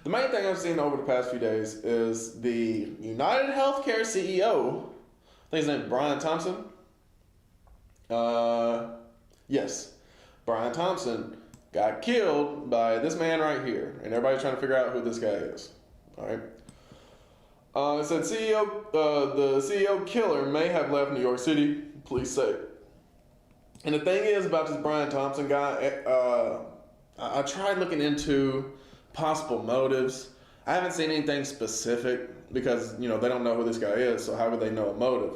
The main thing I've seen over the past few days is the United Healthcare CEO. I think his name is Brian Thompson. Yes, Brian Thompson got killed by this man right here, and everybody's trying to figure out who this guy is. All right. It said the CEO killer may have left New York City, police say. And the thing is about this Brian Thompson guy, I tried looking into possible motives. I haven't seen anything specific because, they don't know who this guy is, so how would they know a motive?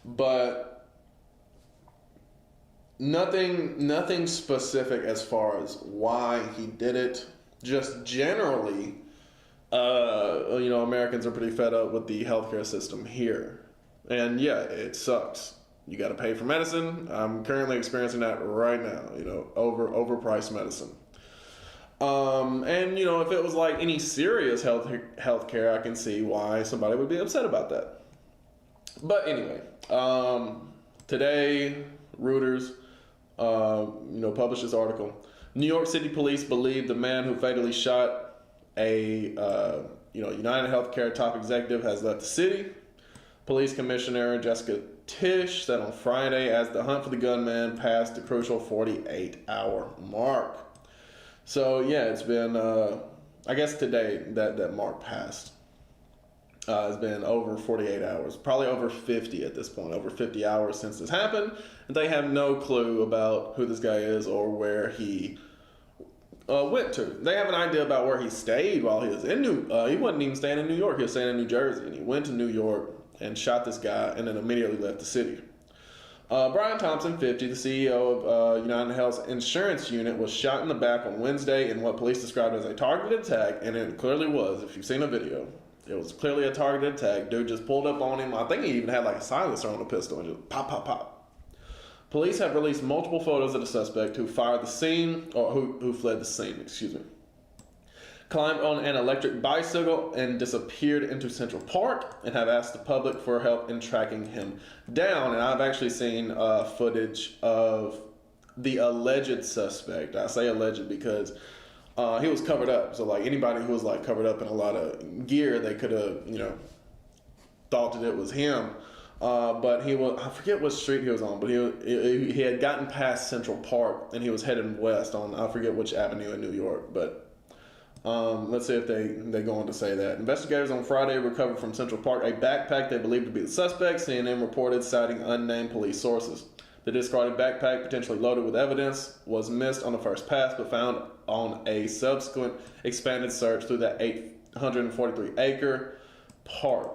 But nothing specific as far as why he did it. Just generally, Americans are pretty fed up with the healthcare system here. And yeah, it sucks. You got to pay for medicine. I'm currently experiencing that right now, overpriced medicine. If it was like any serious healthcare, I can see why somebody would be upset about that. But anyway, today, Reuters, published this article. New York City police believe the man who fatally shot a, United Healthcare top executive has left the city. Police Commissioner Jessica Tisch said on Friday as the hunt for the gunman passed the crucial 48-hour mark. So yeah, it's been, I guess today that mark passed. It's been over 48 hours, probably over 50 at this point, over 50 hours since this happened. And they have no clue about who this guy is or where he went to. They have an idea about where he stayed while he was in he wasn't even staying in New York, he was staying in New Jersey. And he went to New York and shot this guy and then immediately left the city. Brian Thompson, 50, the CEO of United Health's insurance unit, was shot in the back on Wednesday in what police described as a targeted attack, and it clearly was. If you've seen a video, it was clearly a targeted attack. Dude just pulled up on him. I think he even had like a silencer on the pistol and just pop, pop, pop. Police have released multiple photos of the suspect who fired the scene, or who fled the scene, climbed on an electric bicycle and disappeared into Central Park, and have asked the public for help in tracking him down. And I've actually seen footage of the alleged suspect. I say alleged because he was covered up. So like anybody who was like covered up in a lot of gear, they could have, thought that it was him. But he was, I forget what street he was on, but he had gotten past Central Park and he was heading west on, I forget which avenue in New York, but let's see if they go on to say that. Investigators on Friday recovered from Central Park a backpack they believed to be the suspect, CNN reported, citing unnamed police sources. The discarded backpack, potentially loaded with evidence, was missed on the first pass, but found on a subsequent expanded search through that 843-acre park,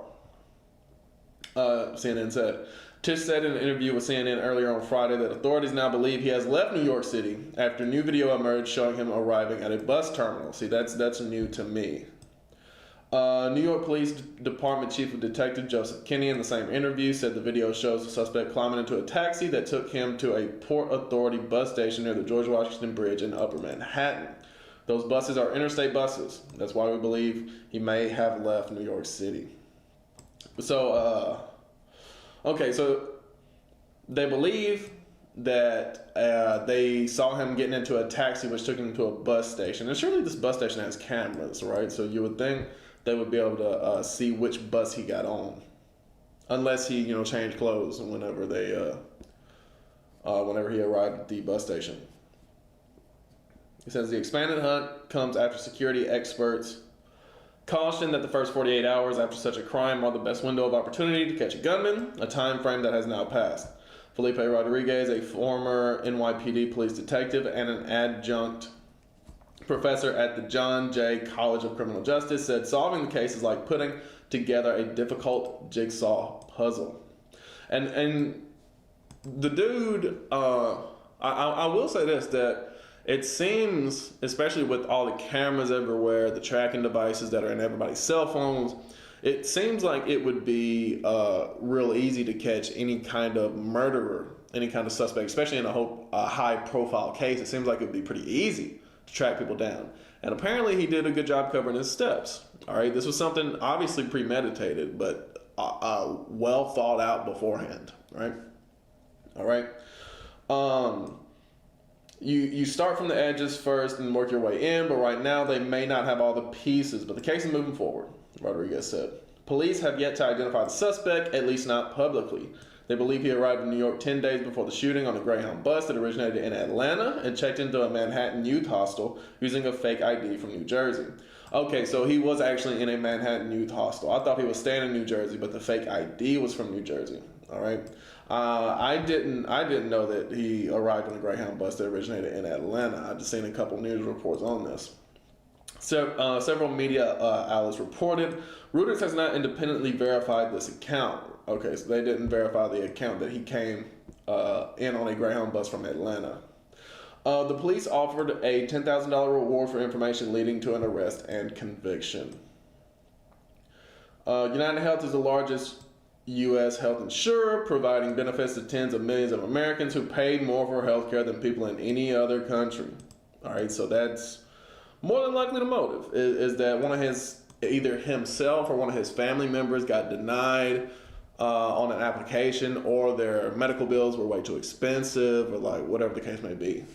CNN said. Tisch said in an interview with CNN earlier on Friday that authorities now believe he has left New York City after new video emerged showing him arriving at a bus terminal. See, that's new to me. New York Police Department Chief of Detective Joseph Kinney in the same interview said the video shows the suspect climbing into a taxi that took him to a Port Authority bus station near the George Washington Bridge in Upper Manhattan. Those buses are interstate buses. That's why we believe he may have left New York City. So, so they believe that they saw him getting into a taxi which took him to a bus station. And surely this bus station has cameras, right? So you would think they would be able to see which bus he got on. Unless he, changed clothes whenever whenever he arrived at the bus station. He says the expanded hunt comes after security experts caution that the first 48 hours after such a crime are the best window of opportunity to catch a gunman, a time frame that has now passed. Felipe Rodriguez, a former NYPD police detective and an adjunct professor at the John Jay College of Criminal Justice, said solving the case is like putting together a difficult jigsaw puzzle. And the dude, I will say this, that it seems, especially with all the cameras everywhere, the tracking devices that are in everybody's cell phones, it seems like it would be real easy to catch any kind of murderer, any kind of suspect, especially in a high-profile case. It seems like it would be pretty easy to track people down. And apparently he did a good job covering his steps. All right, this was something obviously premeditated, but well thought out beforehand, right? All right. You start from the edges first and work your way in, but right now they may not have all the pieces. But the case is moving forward, Rodriguez said. Police have yet to identify the suspect, at least not publicly. They believe he arrived in New York 10 days before the shooting on a Greyhound bus that originated in Atlanta and checked into a Manhattan youth hostel using a fake ID from New Jersey. Okay, so he was actually in a Manhattan youth hostel. I thought he was staying in New Jersey, but the fake ID was from New Jersey. All right. I didn't know that he arrived on a Greyhound bus that originated in Atlanta. I've just seen a couple news reports on this. So, several media outlets reported. Reuters has not independently verified this account. Okay, so they didn't verify the account that he came in on a Greyhound bus from Atlanta. The police offered a $10,000 reward for information leading to an arrest and conviction. United Health is the largest U.S. health insurer, providing benefits to tens of millions of Americans who pay more for health care than people in any other country. All right, so that's more than likely the motive, is that one of his, either himself or one of his family members got denied on an application, or their medical bills were way too expensive, or like whatever the case may be.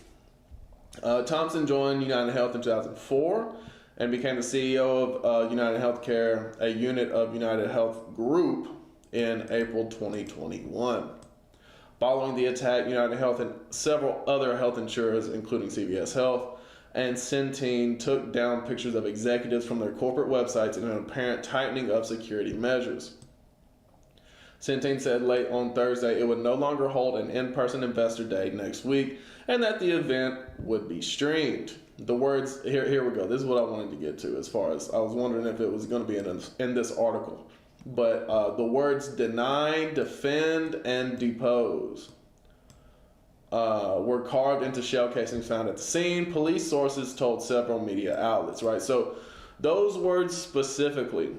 Thompson joined United Health in 2004 and became the CEO of United Healthcare, a unit of United Health Group, in April 2021. Following the attack, United Health and several other health insurers, including CVS Health and Centene, took down pictures of executives from their corporate websites in an apparent tightening of security measures. Centene said late on Thursday it would no longer hold an in-person investor day next week and that the event would be streamed. The words, here we go, this is what I wanted to get to, as far as I was wondering if it was going to be in this article. But the words deny, defend, and depose were carved into shell casings found at the scene, police sources told several media outlets, right? So those words specifically,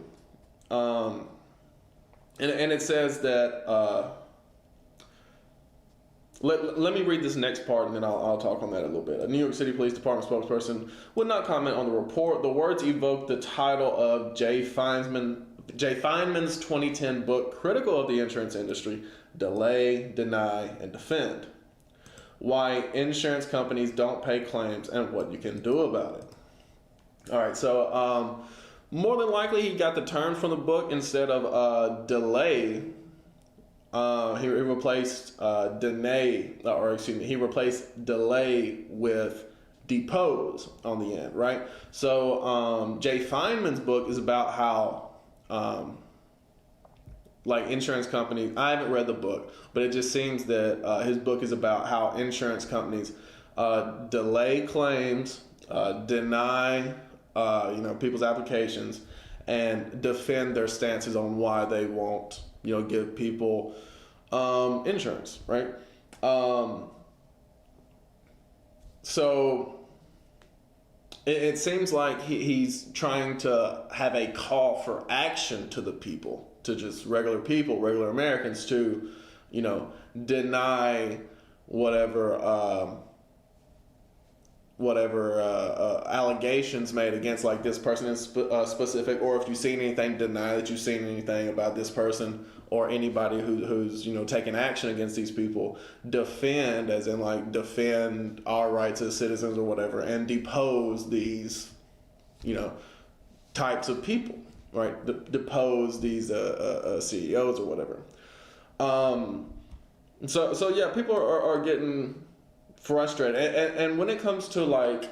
and it says that, let me read this next part and then I'll talk on that a little bit. A New York City Police Department spokesperson would not comment on the report. The words evoke the title of Jay Feynman's 2010 book, critical of the insurance industry, Delay, Deny, and Defend. Why insurance companies don't pay claims and what you can do about it. All right, so more than likely he got the term from the book. Instead of delay, he replaced he replaced delay with depose on the end, right? So Jay Feynman's book is about how like insurance companies, I haven't read the book, but it just seems that his book is about how insurance companies delay claims, deny people's applications, and defend their stances on why they won't give people insurance, right? So it seems like he's trying to have a call for action to the people, to just regular people, regular Americans, to, deny whatever allegations made against like this person in specific, or if you've seen anything, deny that you've seen anything about this person or anybody who's taking action against these people. Defend, as in like defend our rights as citizens or whatever, and depose these types of people, right? Depose these CEOs or whatever. So yeah, people are getting frustrated, and when it comes to like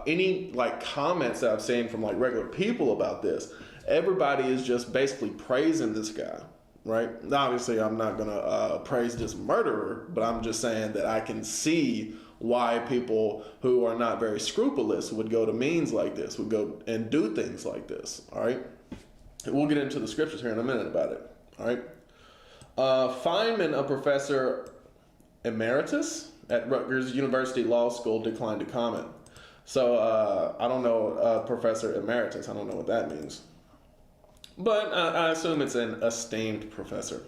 any like comments that I've seen from like regular people about this, everybody is just basically praising this guy, right? Obviously, I'm not gonna praise this murderer, but I'm just saying that I can see why people who are not very scrupulous would go to means like this, would go and do things like this. All right, and we'll get into the scriptures here in a minute about it. All right, Feynman, a professor emeritus at Rutgers University Law School, declined to comment. So I don't know, Professor Emeritus, I don't know what that means. But I assume it's an esteemed professor.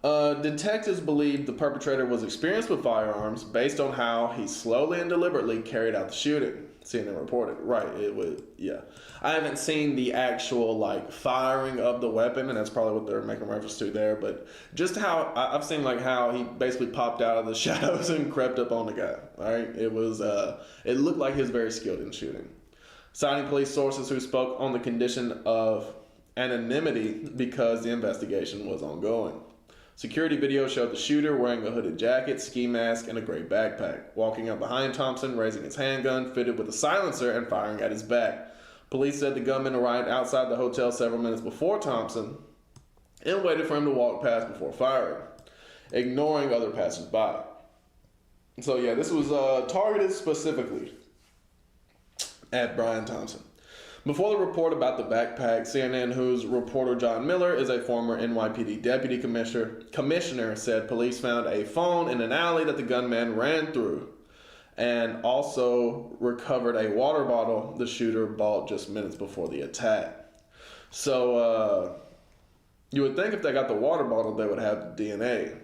Detectives believe the perpetrator was experienced with firearms based on how he slowly and deliberately carried out the shooting. CNN reported. Right, it would, yeah. I haven't seen the actual, like, firing of the weapon, and that's probably what they're making reference to there, but just how, I've seen, like, how he basically popped out of the shadows and crept up on the guy, all right? It was, it looked like he was very skilled in shooting. Citing police sources who spoke on the condition of anonymity because the investigation was ongoing. Security video showed the shooter wearing a hooded jacket, ski mask, and a gray backpack, walking up behind Thompson, raising his handgun fitted with a silencer and firing at his back. Police said the gunman arrived outside the hotel several minutes before Thompson and waited for him to walk past before firing, ignoring other passersby. So yeah, this was targeted specifically at Brian Thompson. Before the report about the backpack, CNN, whose reporter John Miller is a former NYPD deputy commissioner, said police found a phone in an alley that the gunman ran through and also recovered a water bottle the shooter bought just minutes before the attack. So you would think if they got the water bottle, they would have DNA,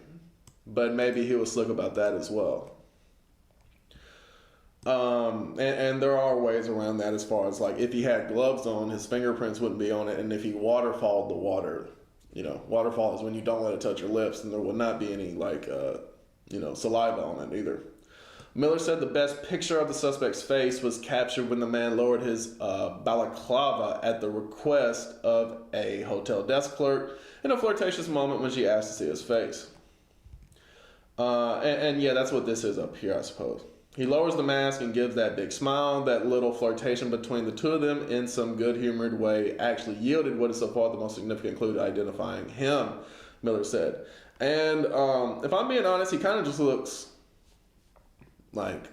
but maybe he was slick about that as well. And there are ways around that as far as, like, if he had gloves on, his fingerprints wouldn't be on it, and if he waterfalled the water, waterfall is when you don't let it touch your lips, and there would not be any, like, saliva on it either. Miller said the best picture of the suspect's face was captured when the man lowered his balaclava at the request of a hotel desk clerk in a flirtatious moment when she asked to see his face. And yeah, that's what this is up here, I suppose. He lowers the mask and gives that big smile. That little flirtation between the two of them in some good-humored way actually yielded what is so far the most significant clue to identifying him, Miller said. And if I'm being honest, he kind of just looks like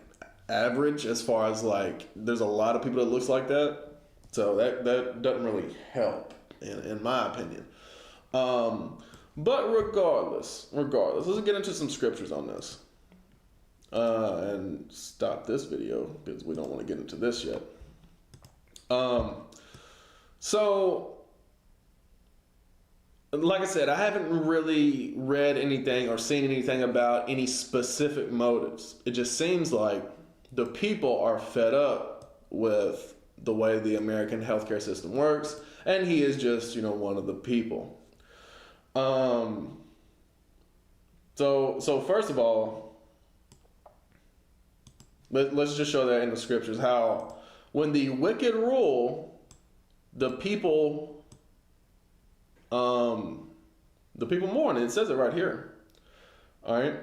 average as far as, like, there's a lot of people that looks like that. So that doesn't really help, in my opinion. But regardless, let's get into some scriptures on this. And stop this video because we don't want to get into this yet. So, like I said, I haven't really read anything or seen anything about any specific motives. It just seems like the people are fed up with the way the American healthcare system works, and he is just, one of the people. So first of all, let's just show that in the scriptures how when the wicked rule, the people mourn. It says it right here. All right.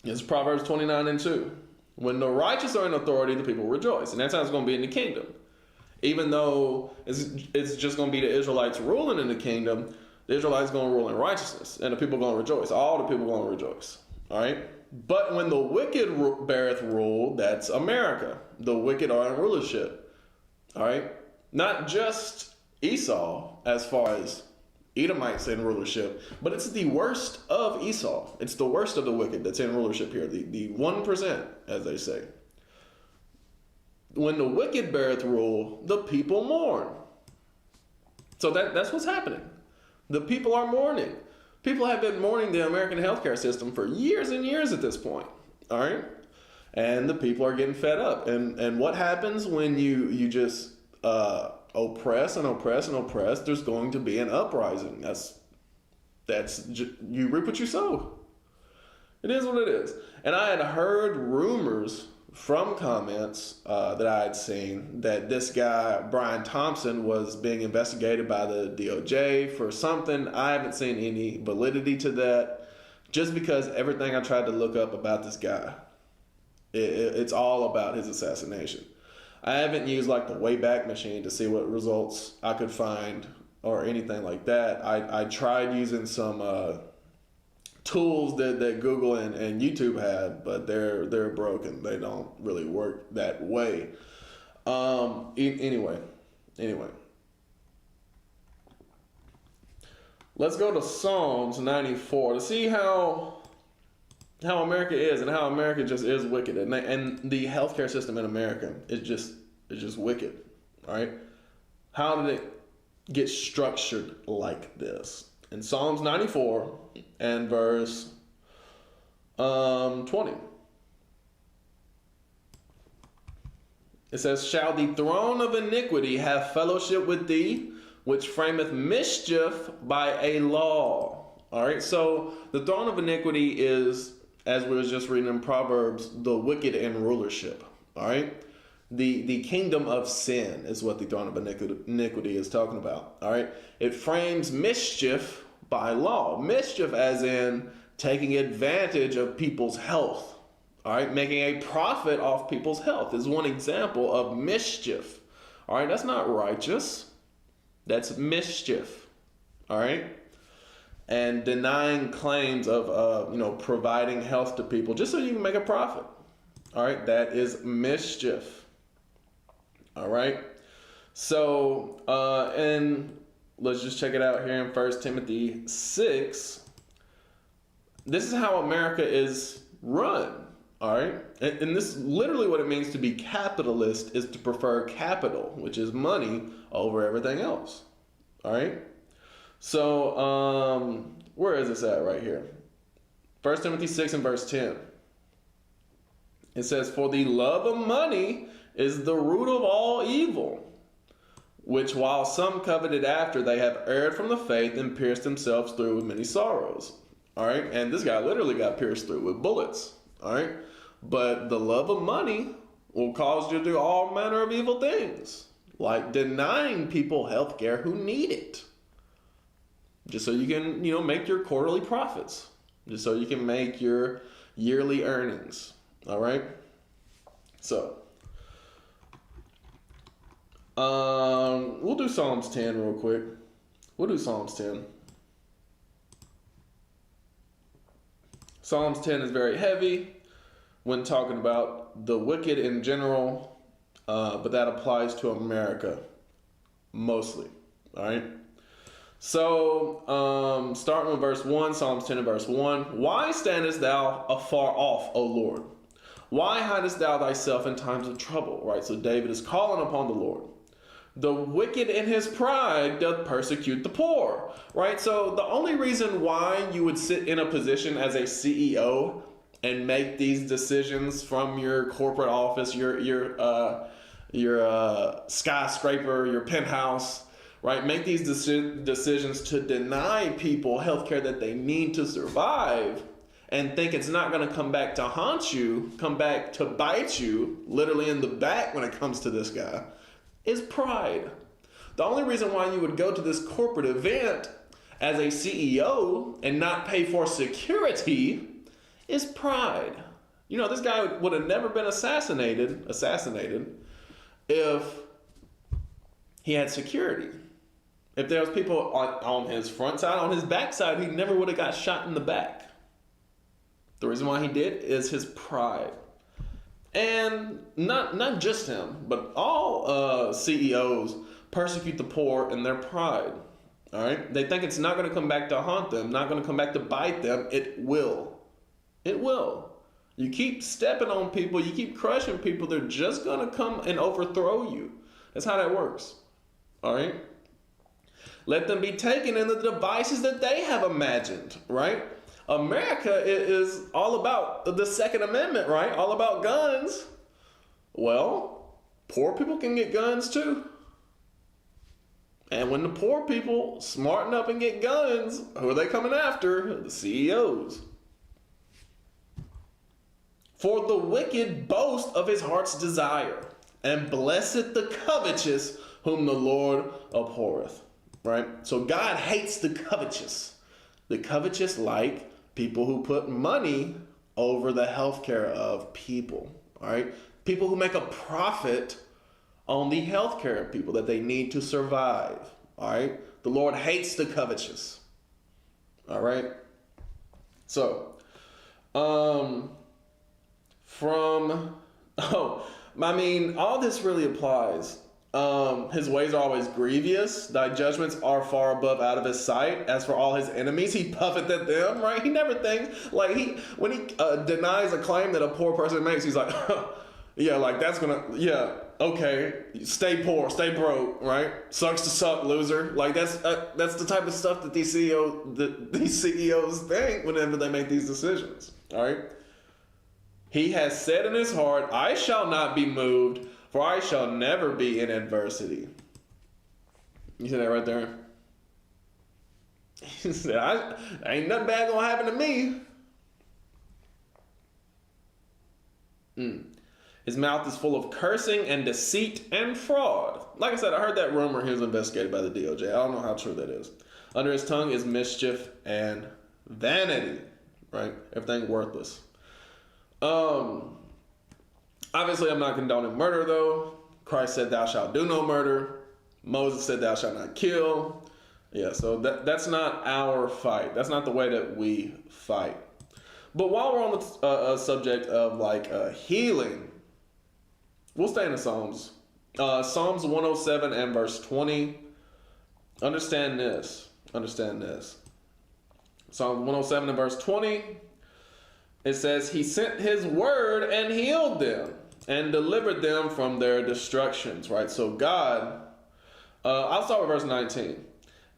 It's Proverbs 29:2. When the righteous are in authority, the people rejoice. And that's how it's going to be in the kingdom. Even though it's just going to be the Israelites ruling in the kingdom, the Israelites going to rule in righteousness. And the people going to rejoice. All the people going to rejoice. All right. But when the wicked beareth rule, that's America. The wicked are in rulership. All right? Not just Esau as far as Edomites in rulership, but it's the worst of Esau. It's the worst of the wicked that's in rulership here. The 1%, as they say. When the wicked beareth rule, the people mourn. So that's what's happening. The people are mourning. People have been mourning the American healthcare system for years and years at this point, all right? And the people are getting fed up. And what happens when you just oppress and oppress and oppress? There's going to be an uprising. You reap what you sow. It is what it is. And I had heard rumors from comments that I had seen that this guy, Brian Thompson, was being investigated by the DOJ for something. I haven't seen any validity to that, just because everything I tried to look up about this guy, it's all about his assassination. I haven't used, like, the Wayback Machine to see what results I could find or anything like that. I tried using some tools that Google and YouTube have, but they're broken. They don't really work that way. Anyway, let's go to Psalms 94 to see how America is and how America just is wicked, and the healthcare system in America is just wicked. All right, how did it get structured like this? In Psalms 94 and verse 20. It says, shall the throne of iniquity have fellowship with thee, which frameth mischief by a law? All right, so the throne of iniquity is, as we was just reading in Proverbs, the wicked in rulership. All right, the kingdom of sin is what the throne of iniquity is talking about. All right, it frames mischief by law. Mischief as in taking advantage of people's health. All right, making a profit off people's health is one example of mischief. All right, that's not righteous. That's mischief. All right, and denying claims of providing health to people just so you can make a profit. All right, that is mischief. All right, so and let's just check it out here in 1 Timothy 6. This is how America is run. All right, and this literally what it means to be capitalist is to prefer capital, which is money, over everything else. All right, so where is this at right here? 1 Timothy 6 and verse 10. It says, for the love of money is the root of all evil, which while some coveted after, they have erred from the faith and pierced themselves through with many sorrows. All right, and this guy literally got pierced through with bullets. All right, but the love of money will cause you to do all manner of evil things, like denying people health care who need it, just so you can, make your quarterly profits, just so you can make your yearly earnings. All right, so we'll do Psalms 10 real quick. We'll do Psalms 10. Psalms 10 is very heavy when talking about the wicked in general, but that applies to America mostly. All right. So, starting with verse 1, Psalms 10 and verse 1. Why standest thou afar off, O Lord? Why hidest thou thyself in times of trouble? Right. So David is calling upon the Lord. The wicked in his pride doth persecute the poor, right? So the only reason why you would sit in a position as a CEO and make these decisions from your corporate office, your skyscraper, your penthouse, right? Make these decisions to deny people healthcare that they need to survive, and think it's not going to come back to haunt you, come back to bite you, literally in the back when it comes to this guy, is pride. The only reason why you would go to this corporate event as a CEO and not pay for security is pride. This guy would have never been assassinated if he had security. If there was people on his front side, on his back side, he never would have got shot in the back. The reason why he did is his pride. And not just him, but all CEOs persecute the poor in their pride. All right? They think it's not going to come back to haunt them, not going to come back to bite them. It will. It will. You keep stepping on people, you keep crushing people, they're just going to come and overthrow you. That's how that works. All right? Let them be taken in the devices that they have imagined, right? America is all about the Second Amendment, right? All about guns. Well, poor people can get guns too. And when the poor people smarten up and get guns, who are they coming after? The CEOs. For the wicked boast of his heart's desire, and blesseth the covetous whom the Lord abhorreth. Right? So God hates the covetous. The covetous like people who put money over the healthcare of people. All right? People who make a profit on the healthcare of people that they need to survive. All right? The Lord hates the covetous. All right? So, all this really applies. His ways are always grievous. Thy judgments are far above out of his sight. As for all his enemies, he puffeth at them, right? He never thinks, like when he denies a claim that a poor person makes, he's like, yeah, like that's gonna, yeah, okay, stay poor, stay broke, right? Sucks to suck, loser. Like that's the type of stuff that these CEOs think whenever they make these decisions, all right? He has said in his heart, I shall not be moved. for I shall never be in adversity. You see that right there? He said, ain't nothing bad gonna happen to me. His mouth is full of cursing and deceit and fraud. Like I said, I heard that rumor he was investigated by the DOJ. I don't know how true that is. Under his tongue is mischief and vanity, right? Everything worthless. Obviously, I'm not condoning murder, though. Christ said, thou shalt do no murder. Moses said, thou shalt not kill. Yeah, so that's not our fight. That's not the way that we fight. But while we're on the subject of healing, we'll stay in the Psalms. Psalms 107 and verse 20. Understand this. Psalm 107 and verse 20. It says, he sent his word and healed them and delivered them from their destructions, right? So God, I'll start with verse 19.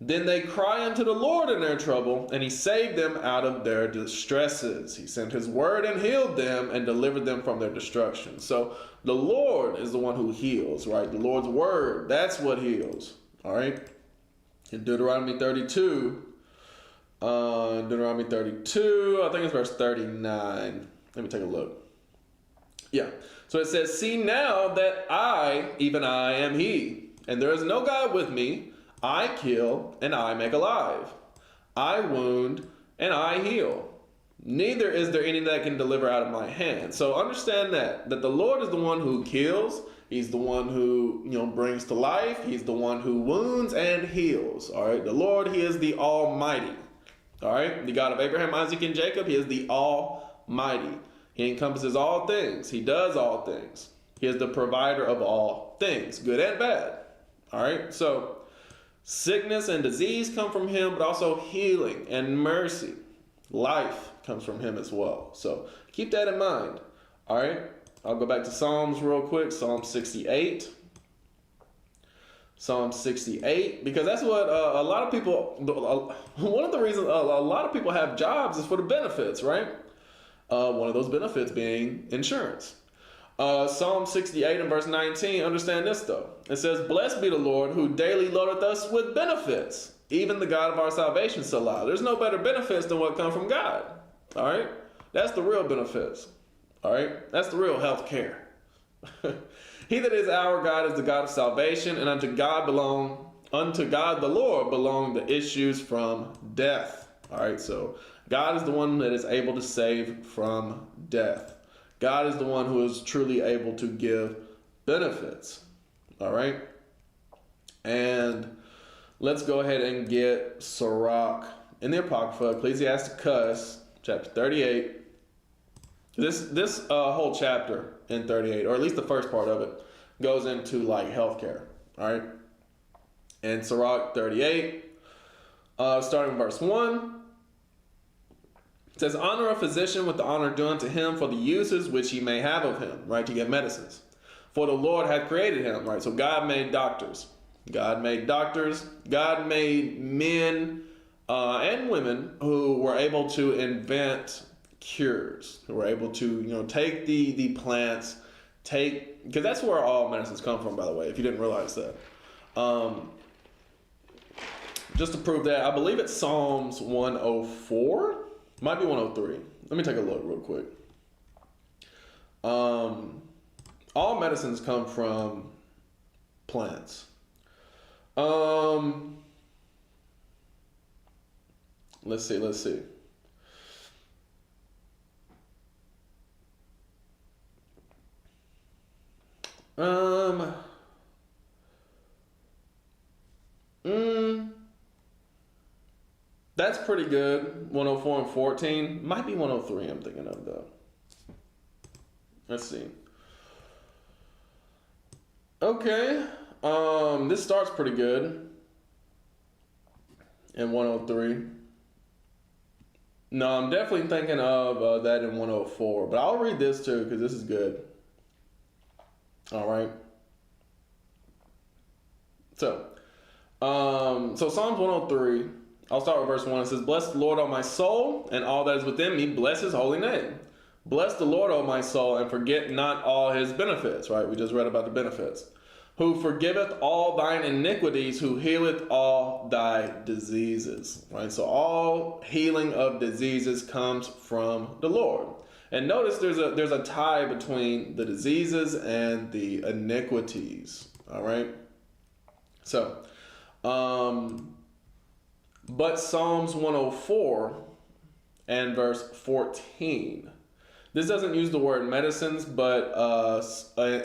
Then they cry unto the Lord in their trouble, and he saved them out of their distresses. He sent his word and healed them and delivered them from their destruction. So the Lord is the one who heals, right? The Lord's word, that's what heals, all right? In Deuteronomy 32, I think it's verse 39. Let me take a look. Yeah. So it says, see now that I, even I, am he, and there is no God with me. I kill, and I make alive. I wound, and I heal. Neither is there any that can deliver out of my hand. So understand that the Lord is the one who kills. He's the one who, brings to life. He's the one who wounds and heals. All right. The Lord, he is the Almighty. All right. The God of Abraham, Isaac, and Jacob, he is the Almighty. He encompasses all things. He does all things. He is the provider of all things, good and bad. All right. So sickness and disease come from him, but also healing and mercy. Life comes from him as well. So keep that in mind. All right. I'll go back to Psalms real quick. Psalm 68. Psalm 68, because that's what a lot of people, one of the reasons a lot of people have jobs is for the benefits, right? One of those benefits being insurance. Psalm 68 and verse 19, understand this though. It says, blessed be the Lord who daily loadeth us with benefits, even the God of our salvation, Salah. There's no better benefits than what come from God. All right? That's the real benefits. All right? That's the real health care. He that is our God is the God of salvation, and unto God the Lord belong the issues from death. All right? So God is the one that is able to save from death. God is the one who is truly able to give benefits. All right? And let's go ahead and get Sirach in the Apocrypha, Ecclesiasticus, chapter 38. This whole chapter in 38, or at least the first part of it, goes into healthcare. All right? And Sirach 38, starting verse 1. It says, honor a physician with the honor due unto him for the uses which he may have of him, right, to get medicines. For the Lord hath created him, right? So God made doctors. God made men and women who were able to invent cures, who were able to, take the plants, because that's where all medicines come from, by the way, if you didn't realize that. Just to prove that, I believe it's Psalms 104. Might be 103. Let me take a look real quick. All medicines come from plants. Let's see. That's pretty good. 104 and 14. Might be 103 I'm thinking of though. Let's see. Okay. This starts pretty good. In 103. No, I'm definitely thinking of that in 104. But I'll read this too because this is good. All right. So Psalms 103. I'll start with verse 1. It says, bless the Lord, O my soul, and all that is within me. Bless his holy name. Bless the Lord, O my soul, and forget not all his benefits, right? We just read about the benefits. Who forgiveth all thine iniquities, who healeth all thy diseases, right? So all healing of diseases comes from the Lord. And notice there's a tie between the diseases and the iniquities, all right? So, but Psalms 104 and verse 14. This doesn't use the word medicines, but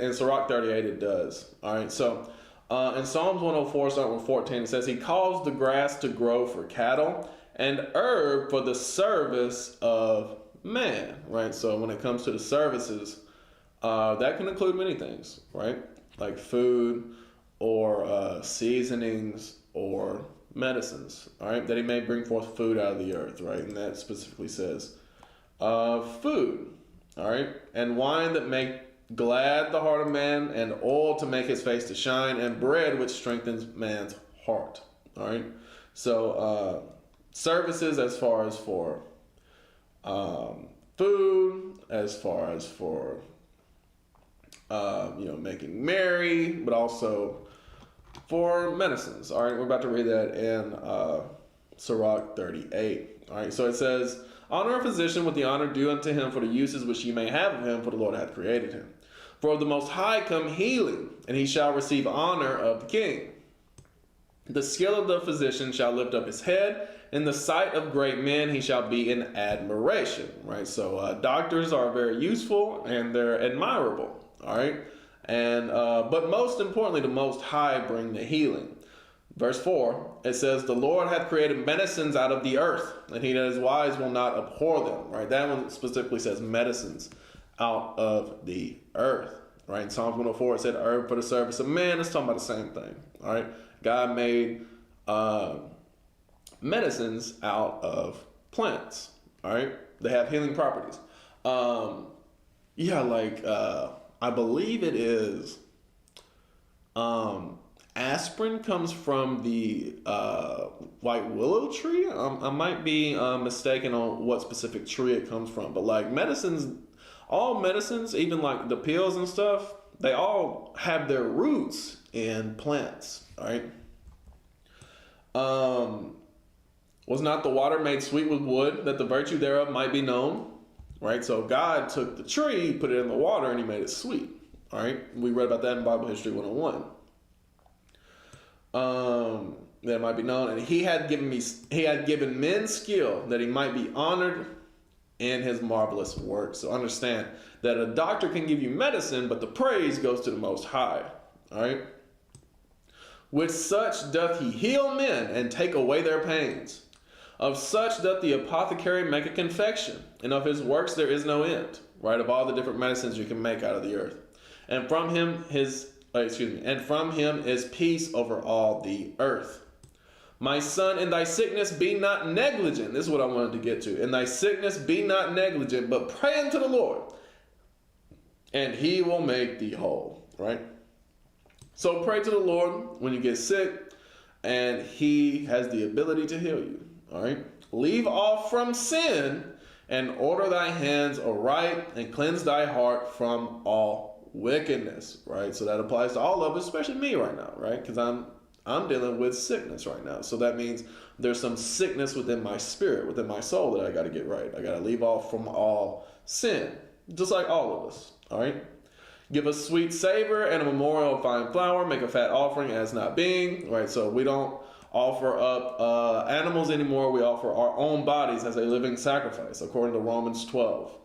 in Sirach 38 it does. All right, so in Psalms 104, starting with 14, it says, He caused the grass to grow for cattle and herb for the service of man, right? So when it comes to the services, that can include many things, right? Like food or seasonings or medicines, all right? That he may bring forth food out of the earth, right? And that specifically says food, all right? And wine that make glad the heart of man, and oil to make his face to shine, and bread which strengthens man's heart, all right? So services as far as for food, as far as for making merry, but also for medicines. All right, we're about to read that in Sirach 38. All right, so it says, Honor a physician with the honor due unto him for the uses which ye may have of him, for the Lord hath created him. For of the Most High come healing, and he shall receive honor of the king. The skill of the physician shall lift up his head. In the sight of great men he shall be in admiration. Right, so doctors are very useful and they're admirable. All right, and but most importantly, the Most High bring the healing. Verse 4, it says, The Lord hath created medicines out of the earth, and he that is wise will not abhor them. Right, that one specifically says medicines out of the earth. Right, in Psalms 104 it said herb for the service of man. It's talking about the same thing. All right, God made medicines out of plants. All right, they have healing properties. I believe it is aspirin comes from the white willow tree. I might be mistaken on what specific tree it comes from, but like medicines, all medicines, even like the pills and stuff, they all have their roots in plants. All right. Was not the water made sweet with wood, that the virtue thereof might be known? Right? So God took the tree, put it in the water, and he made it sweet. All right? We read about that in Bible History 101. That might be known. And he had given men skill that he might be honored in his marvelous work. So understand that a doctor can give you medicine, but the praise goes to the Most High. All right? With such doth he heal men and take away their pains. Of such doth the apothecary make a confection, and of his works there is no end, right? Of all the different medicines you can make out of the earth. And from him is peace over all the earth. My son, in thy sickness be not negligent. This is what I wanted to get to. In thy sickness be not negligent, but pray unto the Lord, and he will make thee whole, right? So pray to the Lord when you get sick, and he has the ability to heal you. All right. Leave off from sin and order thy hands aright and cleanse thy heart from all wickedness. Right. So that applies to all of us, especially me right now. Right. Because I'm dealing with sickness right now. So that means there's some sickness within my spirit, within my soul that I got to get right. I got to leave off from all sin, just like all of us. All right. Give a sweet savor and a memorial of fine flour. Make a fat offering as not being. Right. So we don't offer up animals anymore. We offer our own bodies as a living sacrifice, according to Romans 12.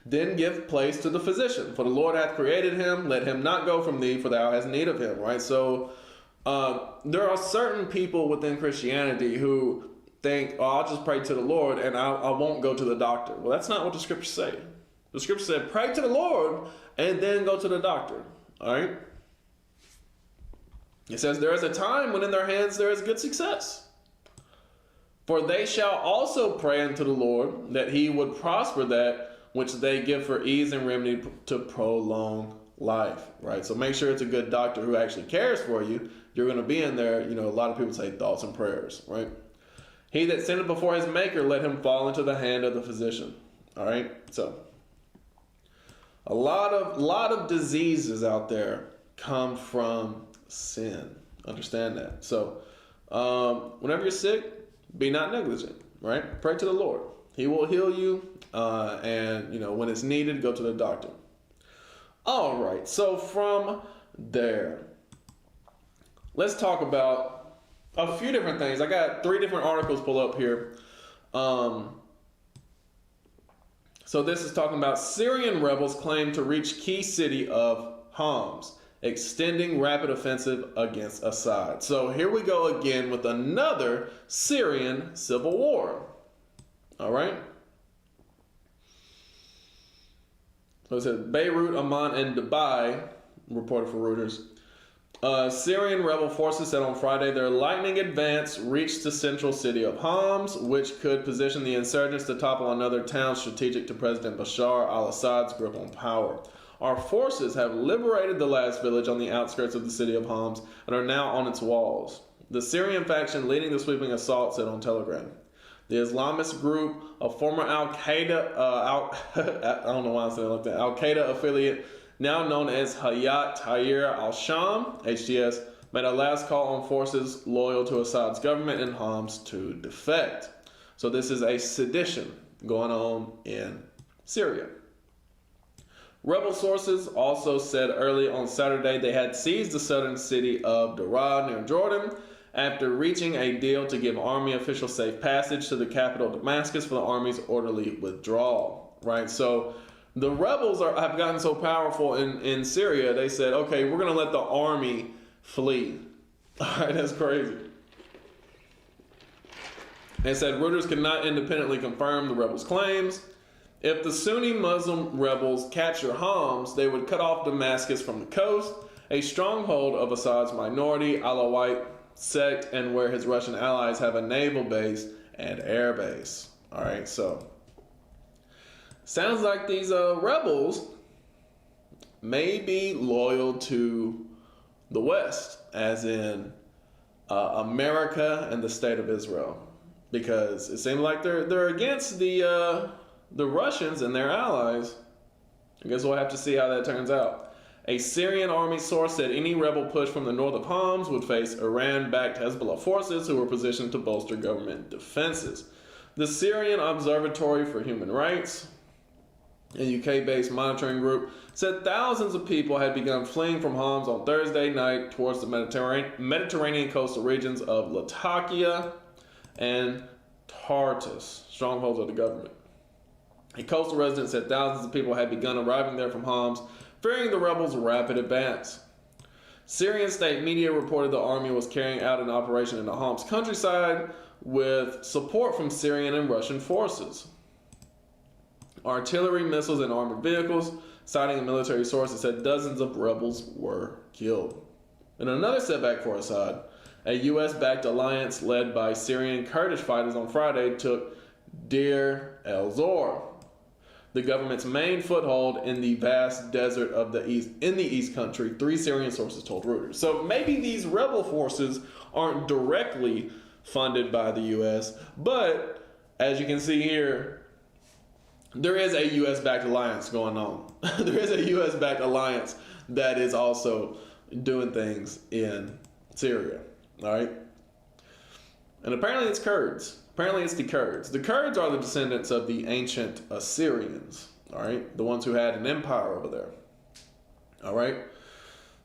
Then give place to the physician, for the Lord hath created him. Let him not go from thee, for thou hast need of him. Right? So there are certain people within Christianity who think, I'll just pray to the Lord and I won't go to the doctor. Well, that's not what the scriptures say. The scripture said, pray to the Lord and then go to the doctor. All right? It says, there is a time when in their hands there is good success. For they shall also pray unto the Lord that he would prosper that which they give for ease and remedy to prolong life. Right? So make sure it's a good doctor who actually cares for you. You're going to be in there, a lot of people say thoughts and prayers. Right? He that sinneth before his maker, let him fall into the hand of the physician. All right, so a lot of diseases out there come from sin. Understand that. So whenever you're sick, be not negligent. Right? Pray to the Lord. He will heal you, and when it's needed, go to the doctor. All right. So from there, let's talk about a few different things. I got 3 different articles pulled up here. So this is talking about Syrian rebels claim to reach key city of Homs, extending rapid offensive against Assad. So here we go again with another Syrian civil war. All right. So it says Beirut, Amman, and Dubai, reported for Reuters. Syrian rebel forces said on Friday their lightning advance reached the central city of Homs, which could position the insurgents to topple another town strategic to President Bashar al-Assad's grip on power. Our forces have liberated the last village on the outskirts of the city of Homs and are now on its walls. The Syrian faction leading the sweeping assault said on Telegram. The Islamist group, a former Al-Qaeda, I don't know why I said it like that, Al-Qaeda affiliate, now known as Hayat Tahrir al-Sham, HTS, made a last call on forces loyal to Assad's government in Homs to defect. So this is a sedition going on in Syria. Rebel sources also said early on Saturday they had seized the southern city of Daraa near Jordan after reaching a deal to give army officials safe passage to the capital Damascus for the army's orderly withdrawal. Right, so the rebels have gotten so powerful in Syria, they said, okay, we're going to let the army flee. All right, that's crazy. They said Reuters could not independently confirm the rebels' claims. If the Sunni Muslim rebels capture Homs, they would cut off Damascus from the coast, a stronghold of Assad's minority Alawite sect and where his Russian allies have a naval base and air base. All right, so sounds like these rebels may be loyal to the West, as in America and the state of Israel, because it seems like they're against the Russians and their allies. I guess we'll have to see how that turns out. A Syrian army source said any rebel push from the north of Homs would face Iran-backed Hezbollah forces who were positioned to bolster government defenses. The Syrian Observatory for Human Rights, a UK-based monitoring group, said thousands of people had begun fleeing from Homs on Thursday night towards the Mediterranean coastal regions of Latakia and Tartus, strongholds of the government. A coastal resident said thousands of people had begun arriving there from Homs, fearing the rebels' rapid advance. Syrian state media reported the army was carrying out an operation in the Homs countryside with support from Syrian and Russian forces. Artillery, missiles, and armored vehicles, citing a military source that said dozens of rebels were killed. In another setback for Assad, a U.S.-backed alliance led by Syrian Kurdish fighters on Friday took Deir el-Zor, the government's main foothold in the vast desert of the East country, 3 Syrian sources told Reuters. So maybe these rebel forces aren't directly funded by the U.S., but as you can see here, there is a U.S.-backed alliance going on. There is a U.S.-backed alliance that is also doing things in Syria, all right? And apparently it's Kurds. Apparently it's the Kurds. The Kurds are the descendants of the ancient Assyrians, all right? The ones who had an empire over there, all right?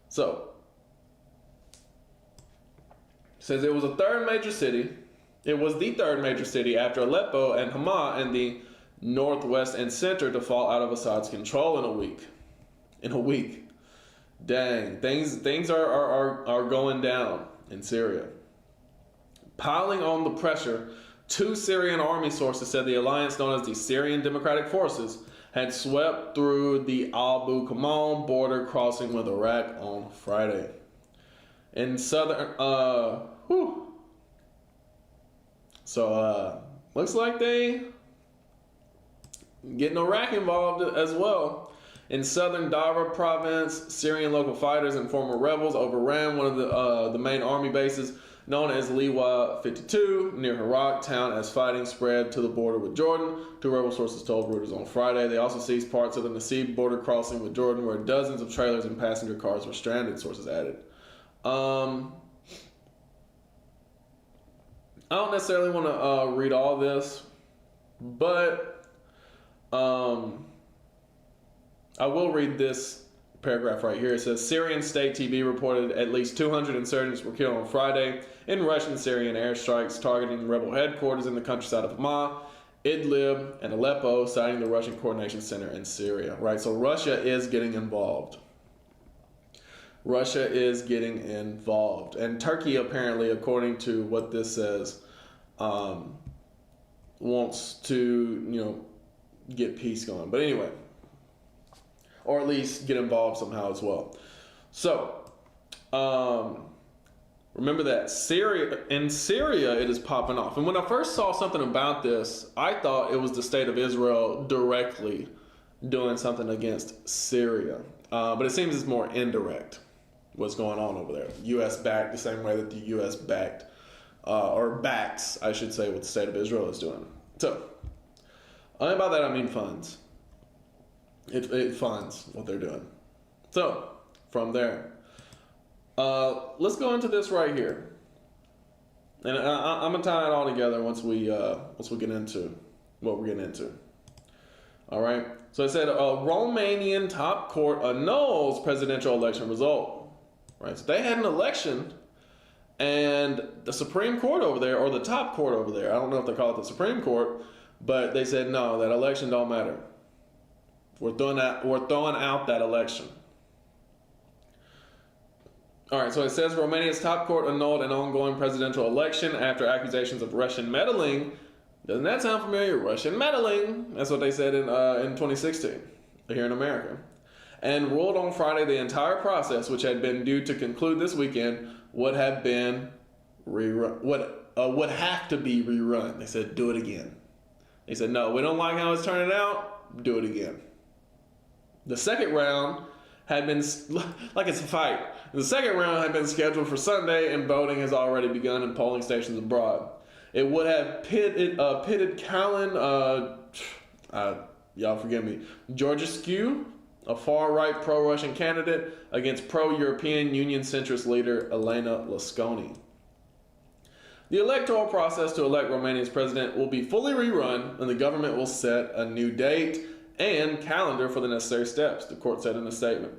So, it says it was the third major city after Aleppo and Hama in the northwest and center to fall out of Assad's control in a week. In a week. Dang, things are going down in Syria. Piling on the pressure, 2 Syrian army sources said the alliance known as the Syrian Democratic Forces had swept through the Abu Kamal border crossing with Iraq on Friday. In southern, looks like they getting Iraq involved as well. In southern Dara province, Syrian local fighters and former rebels overran one of the main army bases known as Liwa 52 near Herat town as fighting spread to the border with Jordan. Two rebel sources told Reuters on Friday. They also seized parts of the Nasib border crossing with Jordan where dozens of trailers and passenger cars were stranded, sources added. I don't necessarily want to read all this, but I will read this paragraph right here. It says, Syrian state TV reported at least 200 insurgents were killed on Friday in Russian-Syrian airstrikes targeting rebel headquarters in the countryside of Hama, Idlib, and Aleppo, citing the Russian Coordination Center in Syria. Right, so Russia is getting involved. Russia is getting involved. And Turkey, apparently, according to what this says, wants to, get peace going. But anyway, or at least get involved somehow as well. So, remember that in Syria, it is popping off. And when I first saw something about this, I thought it was the state of Israel directly doing something against Syria. But it seems it's more indirect. What's going on over there? U.S. backed the same way that the U.S. backed, or backs, I should say, what the state of Israel is doing. So, and by that I mean funds. It funds what they're doing. So, from there, let's go into this right here, and I'm gonna tie it all together once we get into what we're getting into. All right. So it said a Romanian top court annuls presidential election result. Right. So they had an election, and the Supreme Court over there, or the top court over there, I don't know if they call it the Supreme Court, but they said no, that election don't matter. We're throwing out that election. All right, so it says Romania's top court annulled an ongoing presidential election after accusations of Russian meddling. Doesn't that sound familiar? Russian meddling. That's what they said in 2016 here in America. And ruled on Friday the entire process, which had been due to conclude this weekend, would have been rerun. Would have to be rerun. They said, do it again. They said, no, we don't like how it's turning out. Do it again. The second round had been, like it's a fight. The second round had been scheduled for Sunday, and voting has already begun in polling stations abroad. It would have pitted Calin, y'all forgive me, Georgescu, a far-right pro-Russian candidate, against pro-European Union centrist leader Elena Lasconi. The electoral process to elect Romania's president will be fully rerun, and the government will set a new date and calendar for the necessary steps, the court said in a statement.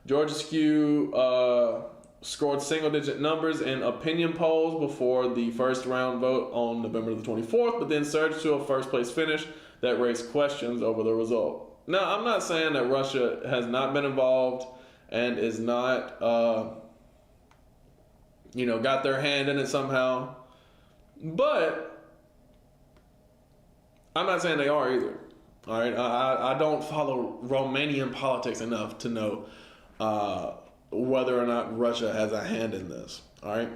Georgescu scored single-digit numbers in opinion polls before the first round vote on November the 24th, but then surged to a first-place finish that raised questions over the result. Now, I'm not saying that Russia has not been involved and is not, got their hand in it somehow, but I'm not saying they are either. All right, I don't follow Romanian politics enough to know whether or not Russia has a hand in this. All right,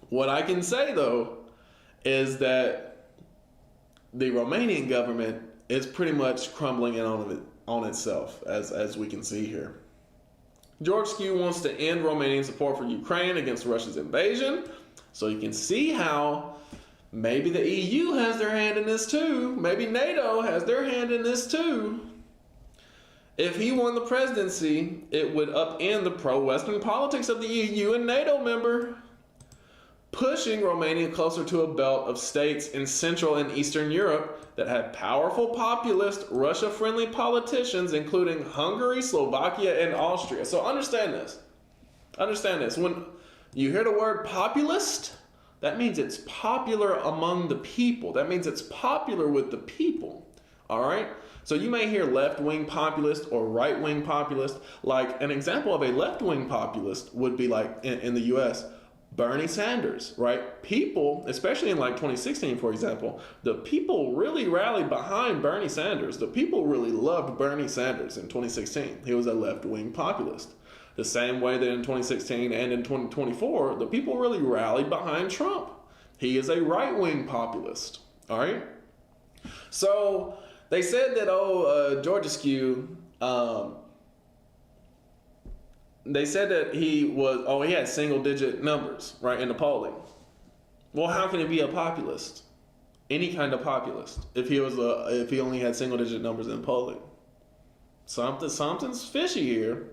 what I can say though is that the Romanian government is pretty much crumbling in on itself, as we can see here. Georgescu wants to end Romanian support for Ukraine against Russia's invasion, so you can see how maybe the EU has their hand in this too. Maybe NATO has their hand in this too. If he won the presidency, it would upend the pro-Western politics of the EU and NATO member, pushing Romania closer to a belt of states in Central and Eastern Europe that have powerful populist, Russia-friendly politicians, including Hungary, Slovakia, and Austria. So understand this. Understand this. When you hear the word populist, that means it's popular among the people. That means it's popular with the people. All right? So you may hear left-wing populist or right-wing populist. Like an example of a left-wing populist would be like in the U.S., Bernie Sanders, right? People, especially in like 2016, for example, the people really rallied behind Bernie Sanders. The people really loved Bernie Sanders in 2016. He was a left-wing populist. The same way that in 2016 and in 2024, the people really rallied behind Trump. He is a right-wing populist, all right? So they said that, Georgescu Um, they said that he had single digit numbers, right, in the polling. Well, how can he be a populist? Any kind of populist if he only had single digit numbers in polling. Something's fishy here.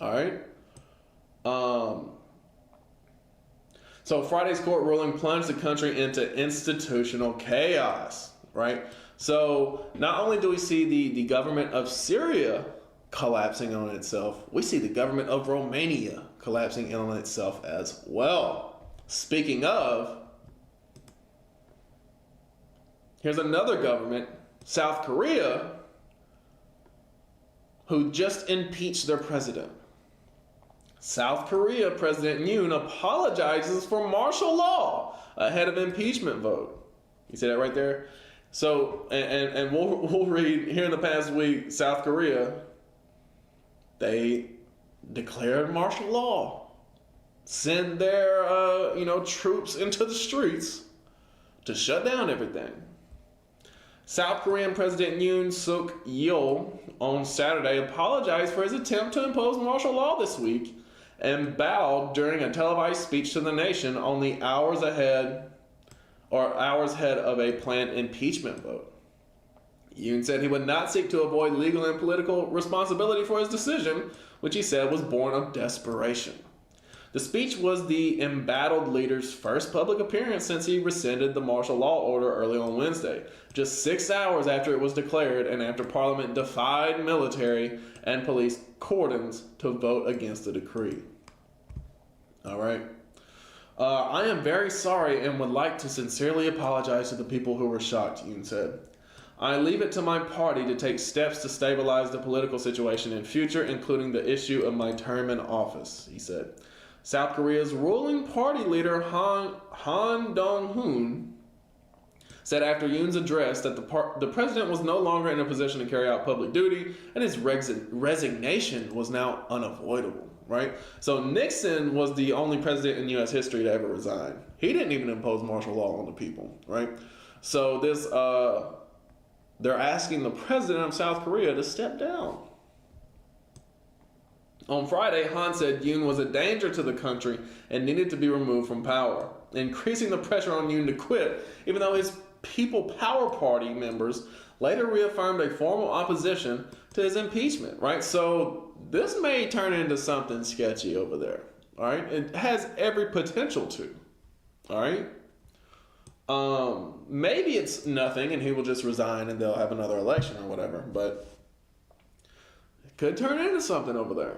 All right. So Friday's court ruling plunged the country into institutional chaos, right? So not only do we see the government of Syria collapsing on itself, we see the government of Romania collapsing on itself as well. Speaking of, here's another government, South Korea, who just impeached their president. South Korea President Yoon apologizes for martial law ahead of impeachment vote. You see that right there? So, and we'll read here in the past week, South Korea, they declared martial law, sent their troops into the streets to shut down everything. South Korean President Yoon Suk Yeol on Saturday apologized for his attempt to impose martial law this week and bowed during a televised speech to the nation only hours ahead of a planned impeachment vote. Yoon said he would not seek to avoid legal and political responsibility for his decision, which he said was born of desperation. The speech was the embattled leader's first public appearance since he rescinded the martial law order early on Wednesday, just 6 hours after it was declared and after Parliament defied military and police cordons to vote against the decree. All right. I am very sorry and would like to sincerely apologize to the people who were shocked, Yoon said. I leave it to my party to take steps to stabilize the political situation in future, including the issue of my term in office, he said. South Korea's ruling party leader Han Dong-hoon said after Yoon's address that the president was no longer in a position to carry out public duty and his resignation was now unavoidable, right? So Nixon was the only president in U.S. history to ever resign. He didn't even impose martial law on the people, right? So they're asking the president of South Korea to step down. On Friday, Han said Yoon was a danger to the country and needed to be removed from power, increasing the pressure on Yoon to quit, even though his People Power Party members later reaffirmed a formal opposition to his impeachment, right? So this may turn into something sketchy over there, all right? It has every potential to, all right? Maybe it's nothing and he will just resign and they'll have another election or whatever, but it could turn into something over there.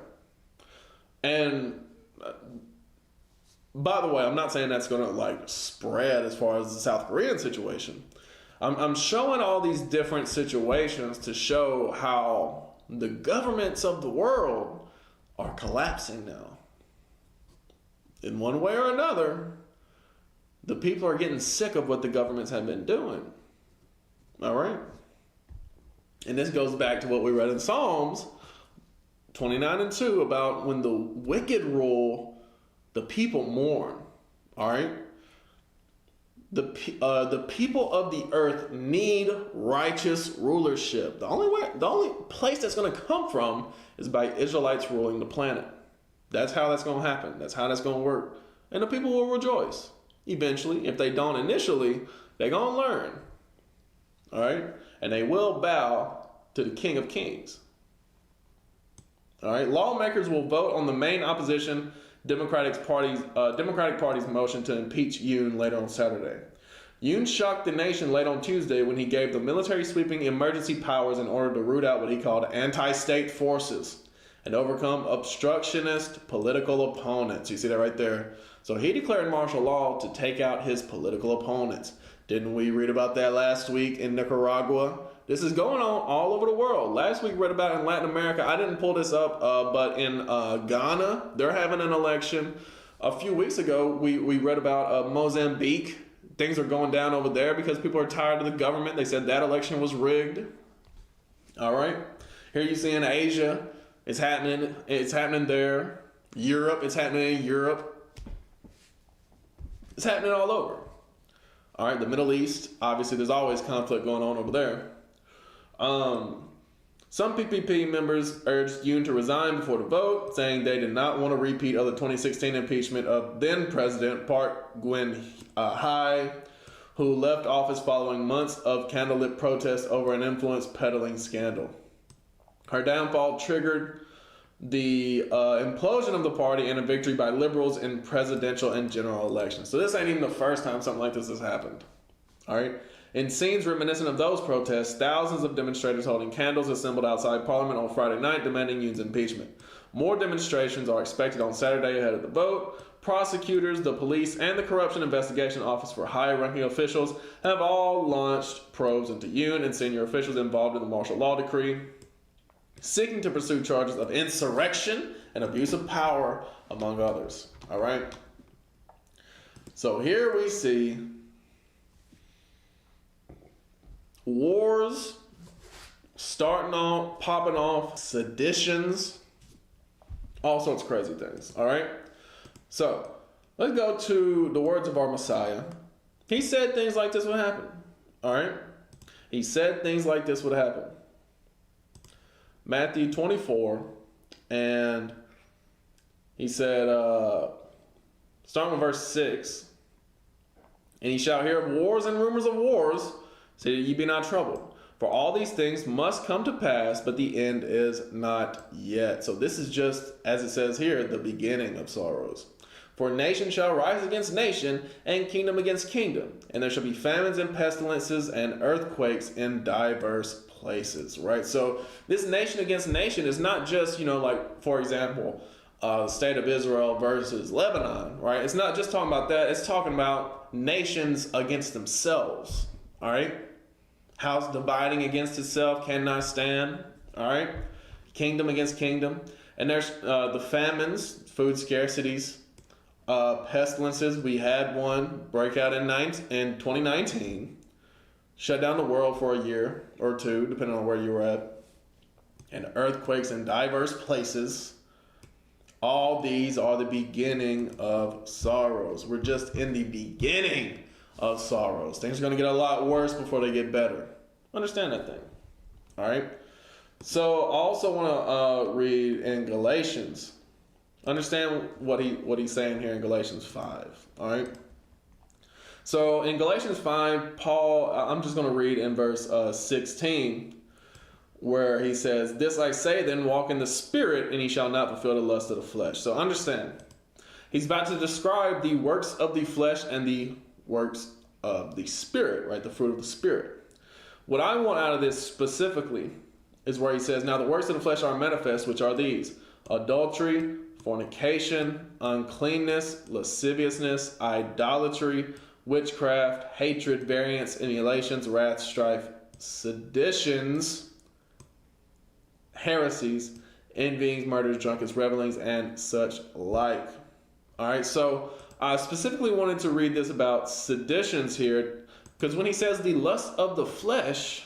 And by the way, I'm not saying that's going to spread as far as the South Korean situation. I'm showing all these different situations to show how the governments of the world are collapsing now. In one way or another, the people are getting sick of what the governments have been doing. All right? And this goes back to what we read in Psalms 29:2 about when the wicked rule, the people mourn. All right? The people of the earth need righteous rulership. The only place that's going to come from is by Israelites ruling the planet. That's how that's going to happen. That's how that's going to work. And the people will rejoice. Eventually, if they don't initially, they're going to learn. All right? And they will bow to the King of Kings. All right? Lawmakers will vote on the main opposition Democratic Party's motion to impeach Yoon later on Saturday. Yoon shocked the nation late on Tuesday when he gave the military sweeping emergency powers in order to root out what he called anti-state forces and overcome obstructionist political opponents. You see that right there? So he declared martial law to take out his political opponents. Didn't we read about that last week in Nicaragua? This is going on all over the world. Last week we read about it in Latin America. I didn't pull this up, but in Ghana, they're having an election. A few weeks ago, we read about Mozambique. Things are going down over there because people are tired of the government. They said that election was rigged. All right. Here you see in Asia, it's happening. It's happening there. Europe, it's happening in Europe. It's happening all over. All right. The Middle East, obviously, there's always conflict going on over there. Some PPP members urged Yoon to resign before the vote, saying they did not want to repeat of the 2016 impeachment of then President Park Geun-hye, who left office following months of candlelit protests over an influence peddling scandal. Her downfall triggered the implosion of the party and a victory by liberals in presidential and general elections. So this ain't even the first time something like this has happened. All right. In scenes reminiscent of those protests, thousands of demonstrators holding candles assembled outside Parliament on Friday night demanding Yoon's impeachment. More demonstrations are expected on Saturday ahead of the vote. Prosecutors, the police, and the Corruption Investigation Office for high-ranking officials have all launched probes into Yoon and senior officials involved in the martial law decree, seeking to pursue charges of insurrection and abuse of power, among others. All right? So here we see wars starting off, popping off, seditions, all sorts of crazy things. All right? So let's go to the words of our Messiah. He said things like this would happen. All right? He said things like this would happen. Matthew 24, and he said, starting with verse 6, and ye shall hear of wars and rumors of wars, so that ye be not troubled. For all these things must come to pass, but the end is not yet. So this is just, as it says here, the beginning of sorrows. For nation shall rise against nation, and kingdom against kingdom. And there shall be famines and pestilences and earthquakes in diverse places, right? So this nation against nation is not just, like, for example, the state of Israel versus Lebanon, right? It's not just talking about that. It's talking about nations against themselves, all right? House dividing against itself cannot stand, all right? Kingdom against kingdom. And there's the famines, food scarcities, pestilences. We had one break out in 2019, shut down the world for a year or two, depending on where you were at, and earthquakes in diverse places. All these are the beginning of sorrows. We're just in the beginning of sorrows. Things are going to get a lot worse before they get better. Understand that thing. All right? So I also want to read in Galatians. Understand what he's saying here in Galatians 5. All right? So in Galatians 5, Paul, I'm just going to read in verse 16, where he says, "This I say then, walk in the Spirit, and ye shall not fulfill the lust of the flesh." So understand, he's about to describe the works of the flesh and the works of the Spirit, right? The fruit of the Spirit. What I want out of this specifically is where he says, "Now the works of the flesh are manifest, which are these: adultery, fornication, uncleanness, lasciviousness, idolatry, witchcraft, hatred, variance, emulations, wrath, strife, seditions, heresies, envyings, murders, drunkenness, revelings, and such like." All right, so I specifically wanted to read this about seditions here, because when he says the lust of the flesh,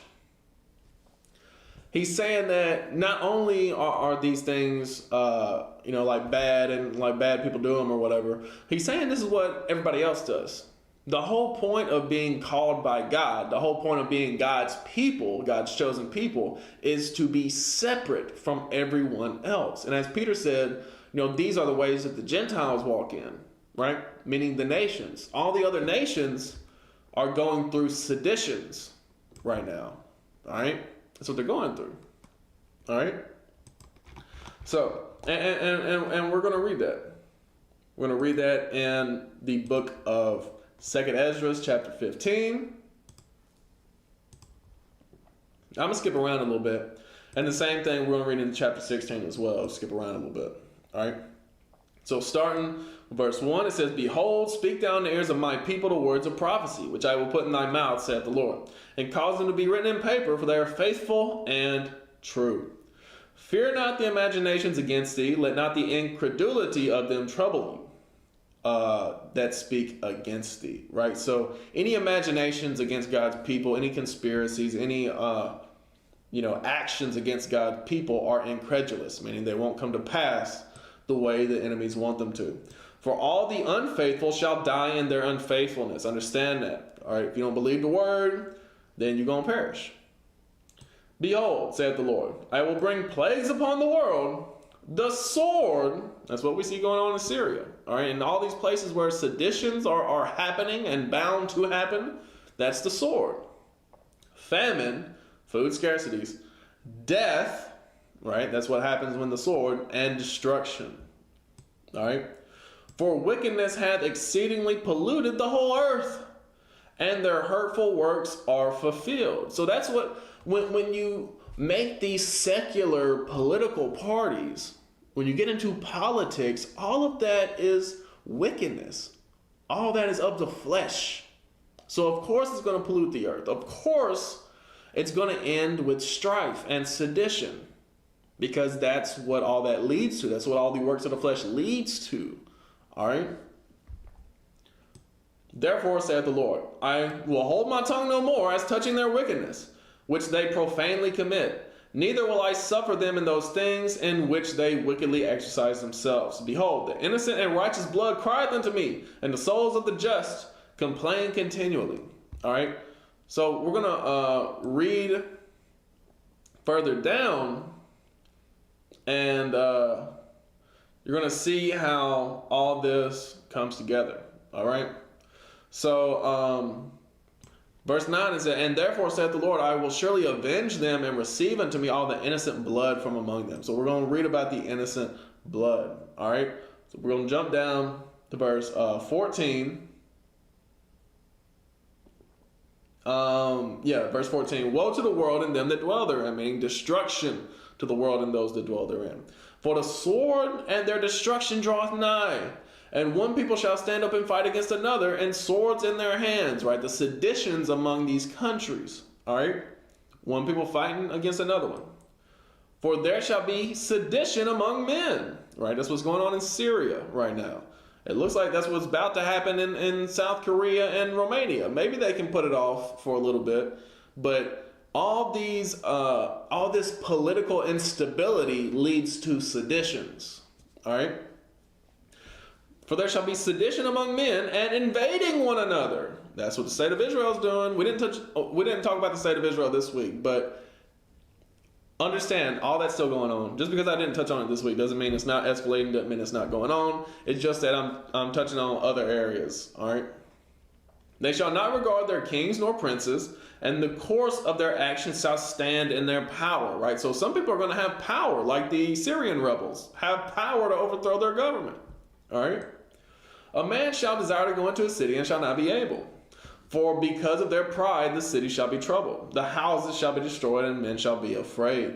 he's saying that not only are these things, like bad and like bad people do them or whatever, he's saying this is what everybody else does. The whole point of being called by God, the whole point of being God's people, God's chosen people, is to be separate from everyone else. And as Peter said, these are the ways that the Gentiles walk in, right? Meaning the nations. All the other nations are going through seditions right now, all right? That's what they're going through, all right? So, and we're going to read that. We're going to read that in the book of 2nd Ezra, chapter 15. I'm going to skip around a little bit. And the same thing we're going to read in chapter 16 as well. Skip around a little bit. All right? So starting with verse 1, it says, "Behold, speak thou in the ears of my people the words of prophecy, which I will put in thy mouth, saith the Lord, and cause them to be written in paper, for they are faithful and true. Fear not the imaginations against thee, let not the incredulity of them trouble you, that speak against thee." Right? So any imaginations against God's people, any conspiracies, any actions against God's people are incredulous, meaning they won't come to pass the way the enemies want them to. "For all the unfaithful shall die in their unfaithfulness." Understand that. All right? If you don't believe the word, then you're going to perish. Behold, saith the Lord, I will bring plagues upon the world. The sword, that's what we see going on in Syria. All right, in all these places where seditions are happening and bound to happen, that's the sword. Famine, food scarcities, death, right? That's what happens when the sword, and destruction. All right. For wickedness hath exceedingly polluted the whole earth, and their hurtful works are fulfilled. So that's what, when you make these secular political parties, when you get into politics, all of that is wickedness. All that is of the flesh. So of course it's going to pollute the earth. Of course it's going to end with strife and sedition, because that's what all that leads to. That's what all the works of the flesh leads to. All right. Therefore, saith the Lord, I will hold my tongue no more as touching their wickedness, which they profanely commit. Neither will I suffer them in those things in which they wickedly exercise themselves. Behold, the innocent and righteous blood crieth unto me, and the souls of the just complain continually. All right. So we're going to read further down, and you're going to see how all this comes together. All right. So, verse 9 is that, and therefore saith the Lord, I will surely avenge them and receive unto me all the innocent blood from among them. So we're going to read about the innocent blood. All right. So we're going to jump down to verse 14. Verse 14. Woe to the world and them that dwell therein, meaning destruction to the world and those that dwell therein. For the sword and their destruction draweth nigh. And one people shall stand up and fight against another, and swords in their hands, right? The seditions among these countries, all right? One people fighting against another one. For there shall be sedition among men, right? That's what's going on in Syria right now. It looks like that's what's about to happen in South Korea and Romania. Maybe they can put it off for a little bit, but all this political instability leads to seditions, all right? For there shall be sedition among men and invading one another. That's what the state of Israel is doing. We didn't talk about the state of Israel this week, but understand all that's still going on. Just because I didn't touch on it this week doesn't mean it's not escalating, doesn't mean it's not going on. It's just that I'm touching on other areas. All right. They shall not regard their kings nor princes, and the course of their actions shall stand in their power. Right. So some people are going to have power, like the Syrian rebels, have power to overthrow their government. All right. A man shall desire to go into a city and shall not be able. For because of their pride, the city shall be troubled. The houses shall be destroyed, and men shall be afraid.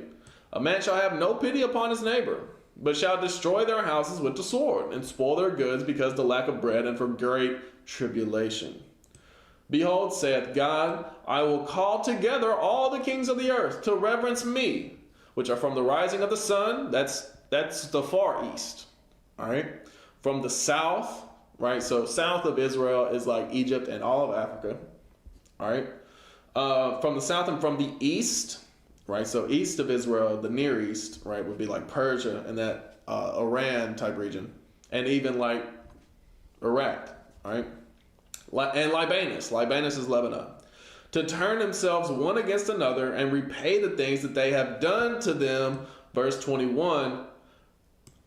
A man shall have no pity upon his neighbor, but shall destroy their houses with the sword, and spoil their goods because of the lack of bread and for great tribulation. Behold, saith God, I will call together all the kings of the earth to reverence me, which are from the rising of the sun, that's the far east, all right, from the south, right? So south of Israel is like Egypt and all of Africa. All right. From the south and from the east, right? So east of Israel, the Near East, right, would be like Persia and that Iran type region. And even like Iraq, all right? And Libanus. Libanus is Lebanon. To turn themselves one against another and repay the things that they have done to them. Verse 21.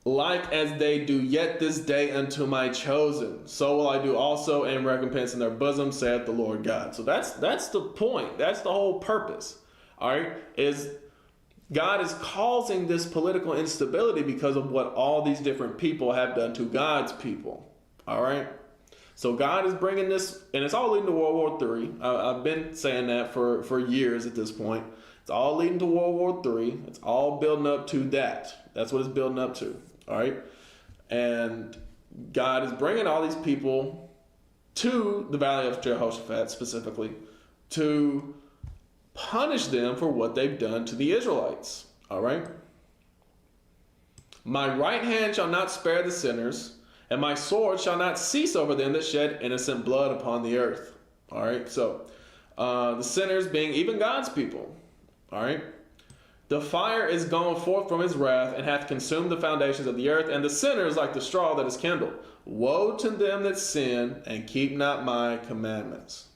Like as they do yet this day unto my chosen, so will I do also and recompense in their bosom, saith the Lord God. So that's the point. That's the whole purpose. All right, is God is causing this political instability because of what all these different people have done to God's people. All right, so God is bringing this, and it's all leading to World War III. I've been saying that for years at this point. It's all leading to World War III. It's all building up to that. That's what it's building up to. All right. And God is bringing all these people to the Valley of Jehoshaphat specifically to punish them for what they've done to the Israelites. All right. My right hand shall not spare the sinners, and my sword shall not cease over them that shed innocent blood upon the earth. All right. So the sinners being even God's people. All right. The fire is gone forth from his wrath, and hath consumed the foundations of the earth, and the sinners like the straw that is kindled. Woe to them that sin, and keep not my commandments,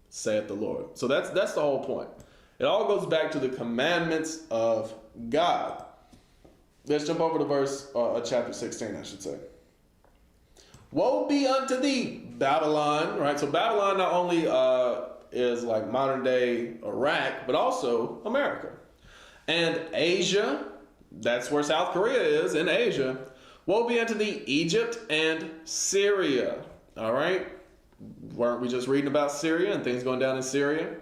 saith the Lord. So that's the whole point. It all goes back to the commandments of God. Let's jump over to chapter 16, I should say. Woe be unto thee, Babylon, right? So Babylon not only is like modern day Iraq, but also America. And Asia, that's where South Korea is, in Asia. Woe be unto thee, Egypt and Syria. All right? Weren't we just reading about Syria and things going down in Syria?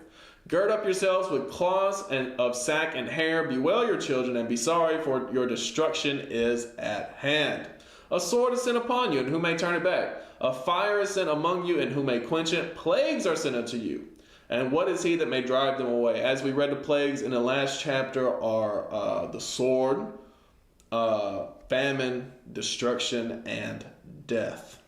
Gird up yourselves with cloths and of sack and hair. Bewail your children and be sorry, for your destruction is at hand. A sword is sent upon you, and who may turn it back? A fire is sent among you, and who may quench it? Plagues are sent unto you. And what is he that may drive them away? As we read, the plagues in the last chapter are the sword, famine, destruction, and death.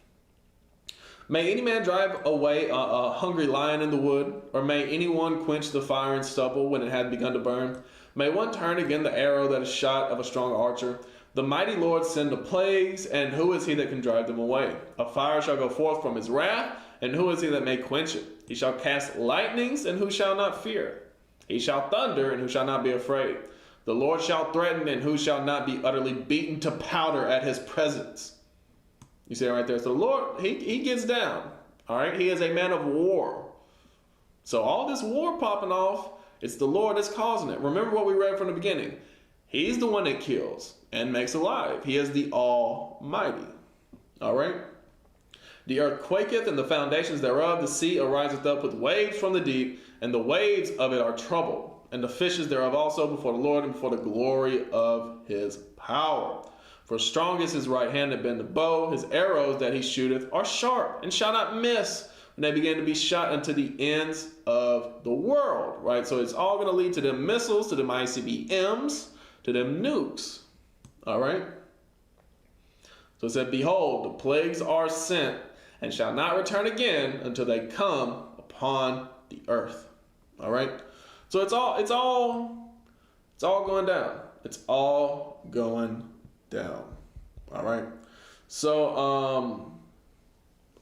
May any man drive away a hungry lion in the wood, or may anyone quench the fire and stubble when it had begun to burn? May one turn again the arrow that is shot of a strong archer? The mighty Lord send the plagues, and who is he that can drive them away? A fire shall go forth from his wrath, and who is he that may quench it? He shall cast lightnings, and who shall not fear? He shall thunder, and who shall not be afraid? The Lord shall threaten, and who shall not be utterly beaten to powder at his presence? You see it right there. So the Lord, he gets down. All right? He is a man of war. So all this war popping off, it's the Lord that's causing it. Remember what we read from the beginning. He's the one that kills and makes alive. He is the Almighty. All right? The earth quaketh, and the foundations thereof. The sea ariseth up with waves from the deep, and the waves of it are troubled. And the fishes thereof also before the Lord, and before the glory of his power. For strong is his right hand that bend the bow. His arrows that he shooteth are sharp, and shall not miss when they begin to be shot unto the ends of the world. Right? So it's all going to lead to them missiles, to them ICBMs, to them nukes. All right? So it said, behold, the plagues are sent, and shall not return again until they come upon the earth. All right? So it's all going down. It's all going down. All right? So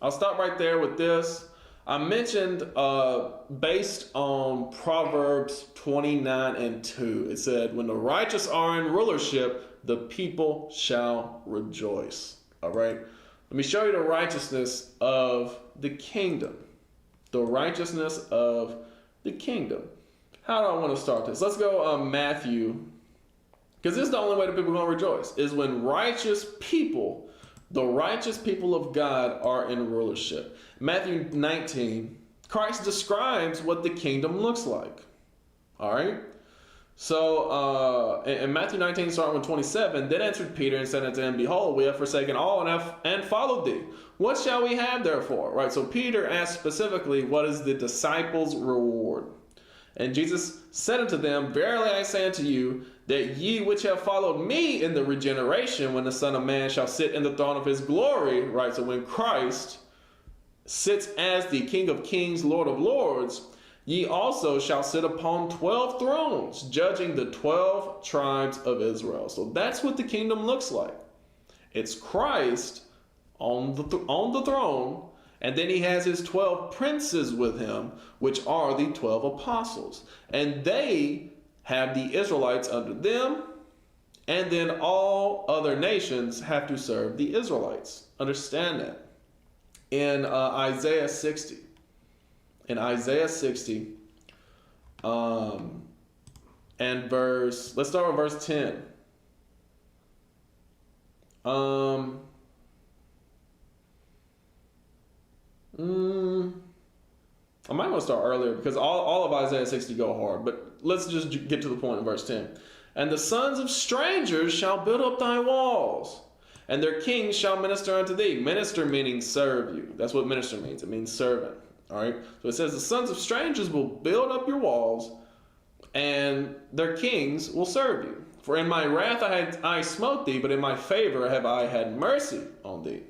I'll stop right there with this. I mentioned based on Proverbs 29:2, it said, when the righteous are in rulership, the people shall rejoice. All right? Let me show you the righteousness of the kingdom. The righteousness of the kingdom. How do I want to start this? Let's go Matthew, because this is the only way that people are going to rejoice, is when righteous people, the righteous people of God, are in rulership. Matthew 19, Christ describes what the kingdom looks like. All right? So in Matthew 19, starting with 27, then answered Peter and said unto him, behold, we have forsaken all and followed thee. What shall we have therefore? Right? So Peter asked specifically, what is the disciples' reward? And Jesus said unto them, verily I say unto you, that ye which have followed me in the regeneration, when the Son of Man shall sit in the throne of his glory, right? So when Christ sits as the King of Kings, Lord of Lords, ye also shall sit upon 12 thrones, judging the 12 tribes of Israel. So that's what the kingdom looks like. It's Christ on the throne, and then he has his 12 princes with him, which are the 12 apostles. And they have the Israelites under them, and then all other nations have to serve the Israelites. Understand that. In Isaiah 60, and let's start with verse 10. I might want to start earlier because all of Isaiah 60 go hard, but let's just get to the point in verse 10. And the sons of strangers shall build up thy walls, and their kings shall minister unto thee. Minister meaning serve you. That's what minister means. It means servant. All right. So it says the sons of strangers will build up your walls, and their kings will serve you. For in my wrath I smote thee, but in my favor have I had mercy on thee.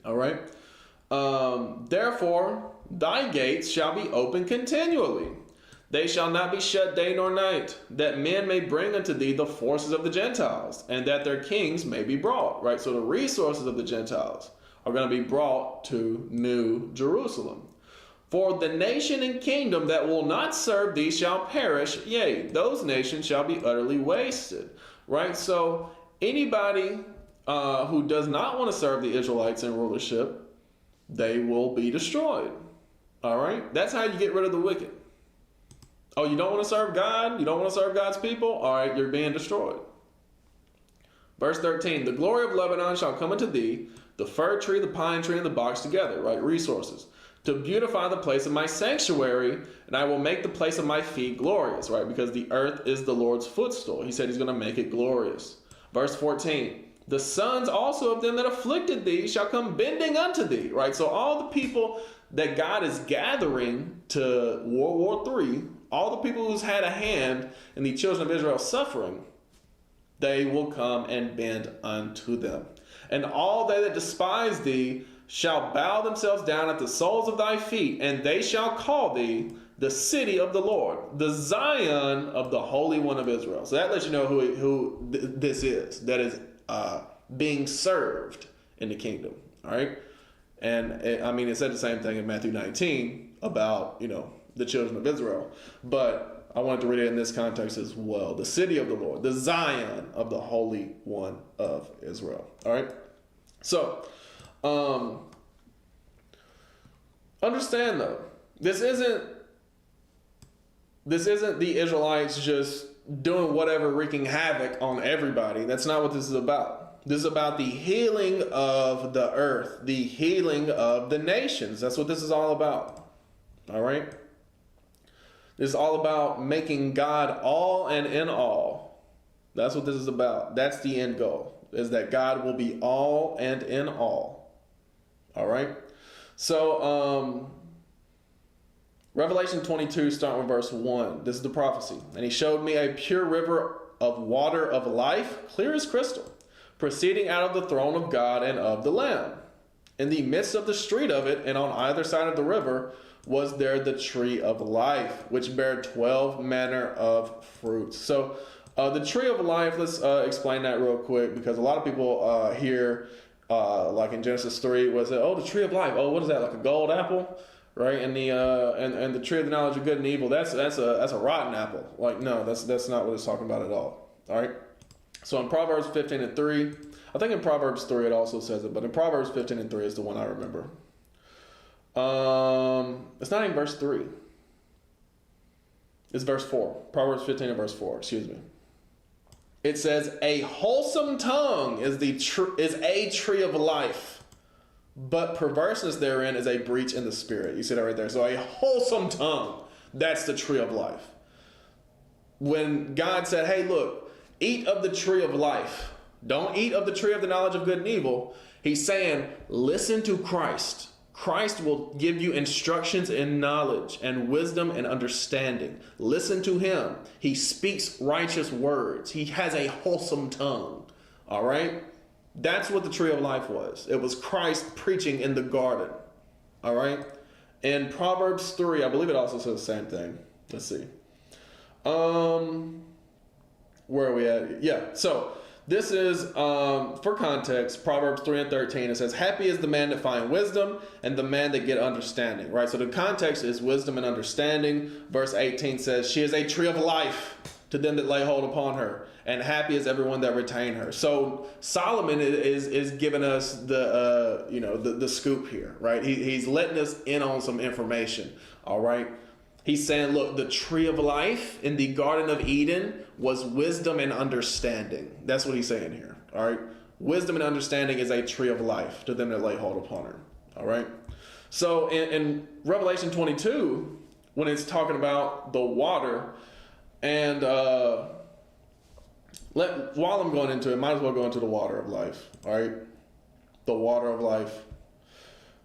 All right. Therefore thy gates shall be open continually. They shall not be shut day nor night, that men may bring unto thee the forces of the Gentiles, and that their kings may be brought. Right. So the resources of the Gentiles are going to be brought to New Jerusalem. For the nation and kingdom that will not serve thee shall perish. Yea, those nations shall be utterly wasted. Right? So anybody who does not want to serve the Israelites in rulership, they will be destroyed. All right? That's how you get rid of the wicked. Oh, you don't want to serve God? You don't want to serve God's people? All right, you're being destroyed. Verse 13, the glory of Lebanon shall come unto thee, the fir tree, the pine tree, and the box together, right? Resources. To beautify the place of my sanctuary, and I will make the place of my feet glorious, right? Because the earth is the Lord's footstool. He said he's going to make it glorious. Verse 14, the sons also of them that afflicted thee shall come bending unto thee, right? So all the people that God is gathering to World War III, all the people who's had a hand in the children of Israel suffering, they will come and bend unto them. And all they that despise thee shall bow themselves down at the soles of thy feet, and they shall call thee the city of the Lord, the Zion of the Holy One of Israel. So that lets you know who this is, that is being served in the kingdom. All right? And it said the same thing in Matthew 19 about, the children of Israel. But I wanted to read it in this context as well. The city of the Lord, the Zion of the Holy One of Israel. All right? So, understand though, this isn't the Israelites just doing whatever, wreaking havoc on everybody. That's not what this is about. This is about the healing of the earth, the healing of the nations. That's what this is all about. All right? This is all about making God all and in all. That's what this is about. That's the end goal, is that God will be all and in all. All right? So, Revelation 22, starting with verse 1. This is the prophecy. And he showed me a pure river of water of life, clear as crystal, proceeding out of the throne of God and of the Lamb. In the midst of the street of it, and on either side of the river, was there the tree of life, which bare 12 manner of fruits. So, the tree of life, let's explain that real quick, because a lot of people hear, like in Genesis 3, was it, the tree of life? Oh, what is that, like a gold apple? Right? And the and the tree of the knowledge of good and evil, that's a rotten apple. Like, no, that's not what it's talking about at all. All right? So in Proverbs 15 and 3, I think in Proverbs 3 it also says it, but in Proverbs 15 and 3 is the one I remember. It's not in verse 3. It's verse 4. Proverbs 15 and verse 4, excuse me. It says, a wholesome tongue is a tree of life, but perverseness therein is a breach in the spirit. You see that right there? So a wholesome tongue, that's the tree of life. When God said, hey, look, eat of the tree of life. Don't eat of the tree of the knowledge of good and evil. He's saying, listen to Christ. Christ will give you instructions in knowledge and wisdom and understanding. Listen to him. He speaks righteous words. He has a wholesome tongue. All right? That's what the tree of life was. It was Christ preaching in the garden. All right? In Proverbs 3, I believe it also says the same thing. Let's see. Where are we at? Yeah, so this is, for context, Proverbs 3 and 13. It says, happy is the man that find wisdom and the man that get understanding. Right? So the context is wisdom and understanding. Verse 18 says, she is a tree of life to them that lay hold upon her, and happy is everyone that retain her. So Solomon is giving us the scoop here, right? He's letting us in on some information, all right? He's saying, look, the tree of life in the Garden of Eden was wisdom and understanding. That's what he's saying here, all right? Wisdom and understanding is a tree of life to them that lay hold upon her, all right? So in Revelation 22, when it's talking about the water, and while I'm going into it, might as well go into the water of life, all right? The water of life.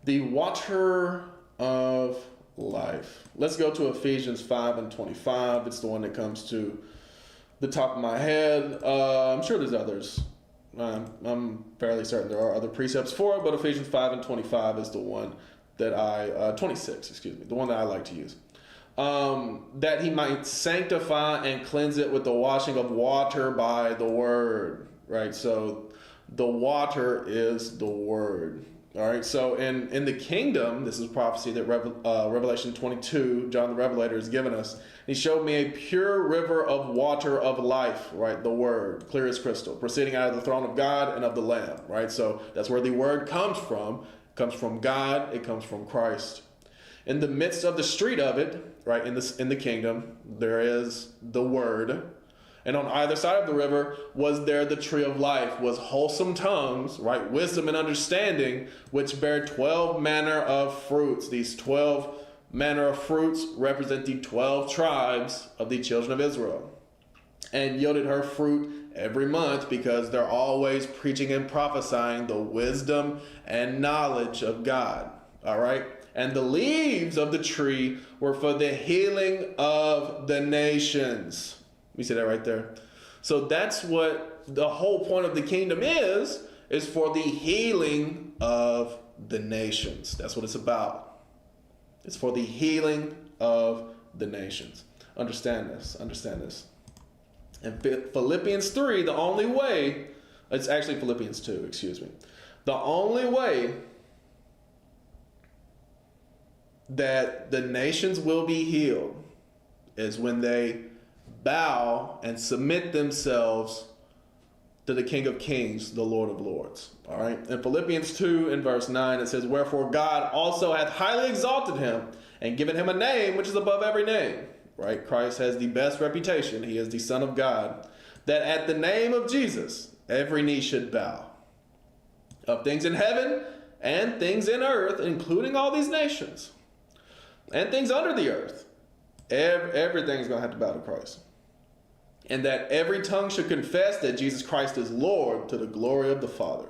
The water of life. Let's go to Ephesians 5 and 25. It's the one that comes to the top of my head. I'm sure there's others. I'm fairly certain there are other precepts for it, but Ephesians 5 and 25 is the one that 26, excuse me, the one that I like to use. That he might sanctify and cleanse it with the washing of water by the word, right? So The water is the word. All right, so in the kingdom, this is prophecy that Revelation 22, John the Revelator has given us. He showed me a pure river of water of life, right? The word, clear as crystal, proceeding out of the throne of God and of the Lamb, right? So that's where the word comes from. It comes from God, it comes from Christ. In the midst of the street of it, right, in the kingdom, there is the word. And on either side of the river was there the tree of life, was wholesome tongues, right? Wisdom and understanding, which bear 12 manner of fruits. These 12 manner of fruits represent the 12 tribes of the children of Israel. And yielded her fruit every month, because they're always preaching and prophesying the wisdom and knowledge of God. All right? And the leaves of the tree were for the healing of the nations. We see that right there. So that's what the whole point of the kingdom is for the healing of the nations. That's what it's about. It's for the healing of the nations. Understand this. Understand this. In Philippians 3, the only way, it's actually Philippians 2, excuse me. The only way that the nations will be healed is when they bow and submit themselves to the King of Kings, the Lord of Lords. All right. In Philippians 2 in verse 9, it says, "Wherefore God also hath highly exalted him and given him a name which is above every name." Right. Christ has the best reputation. He is the Son of God. That at the name of Jesus, every knee should bow, of things in heaven and things in earth, including all these nations, and things under the earth. Everything's going to have to bow to Christ. And that every tongue should confess that Jesus Christ is Lord, to the glory of the Father.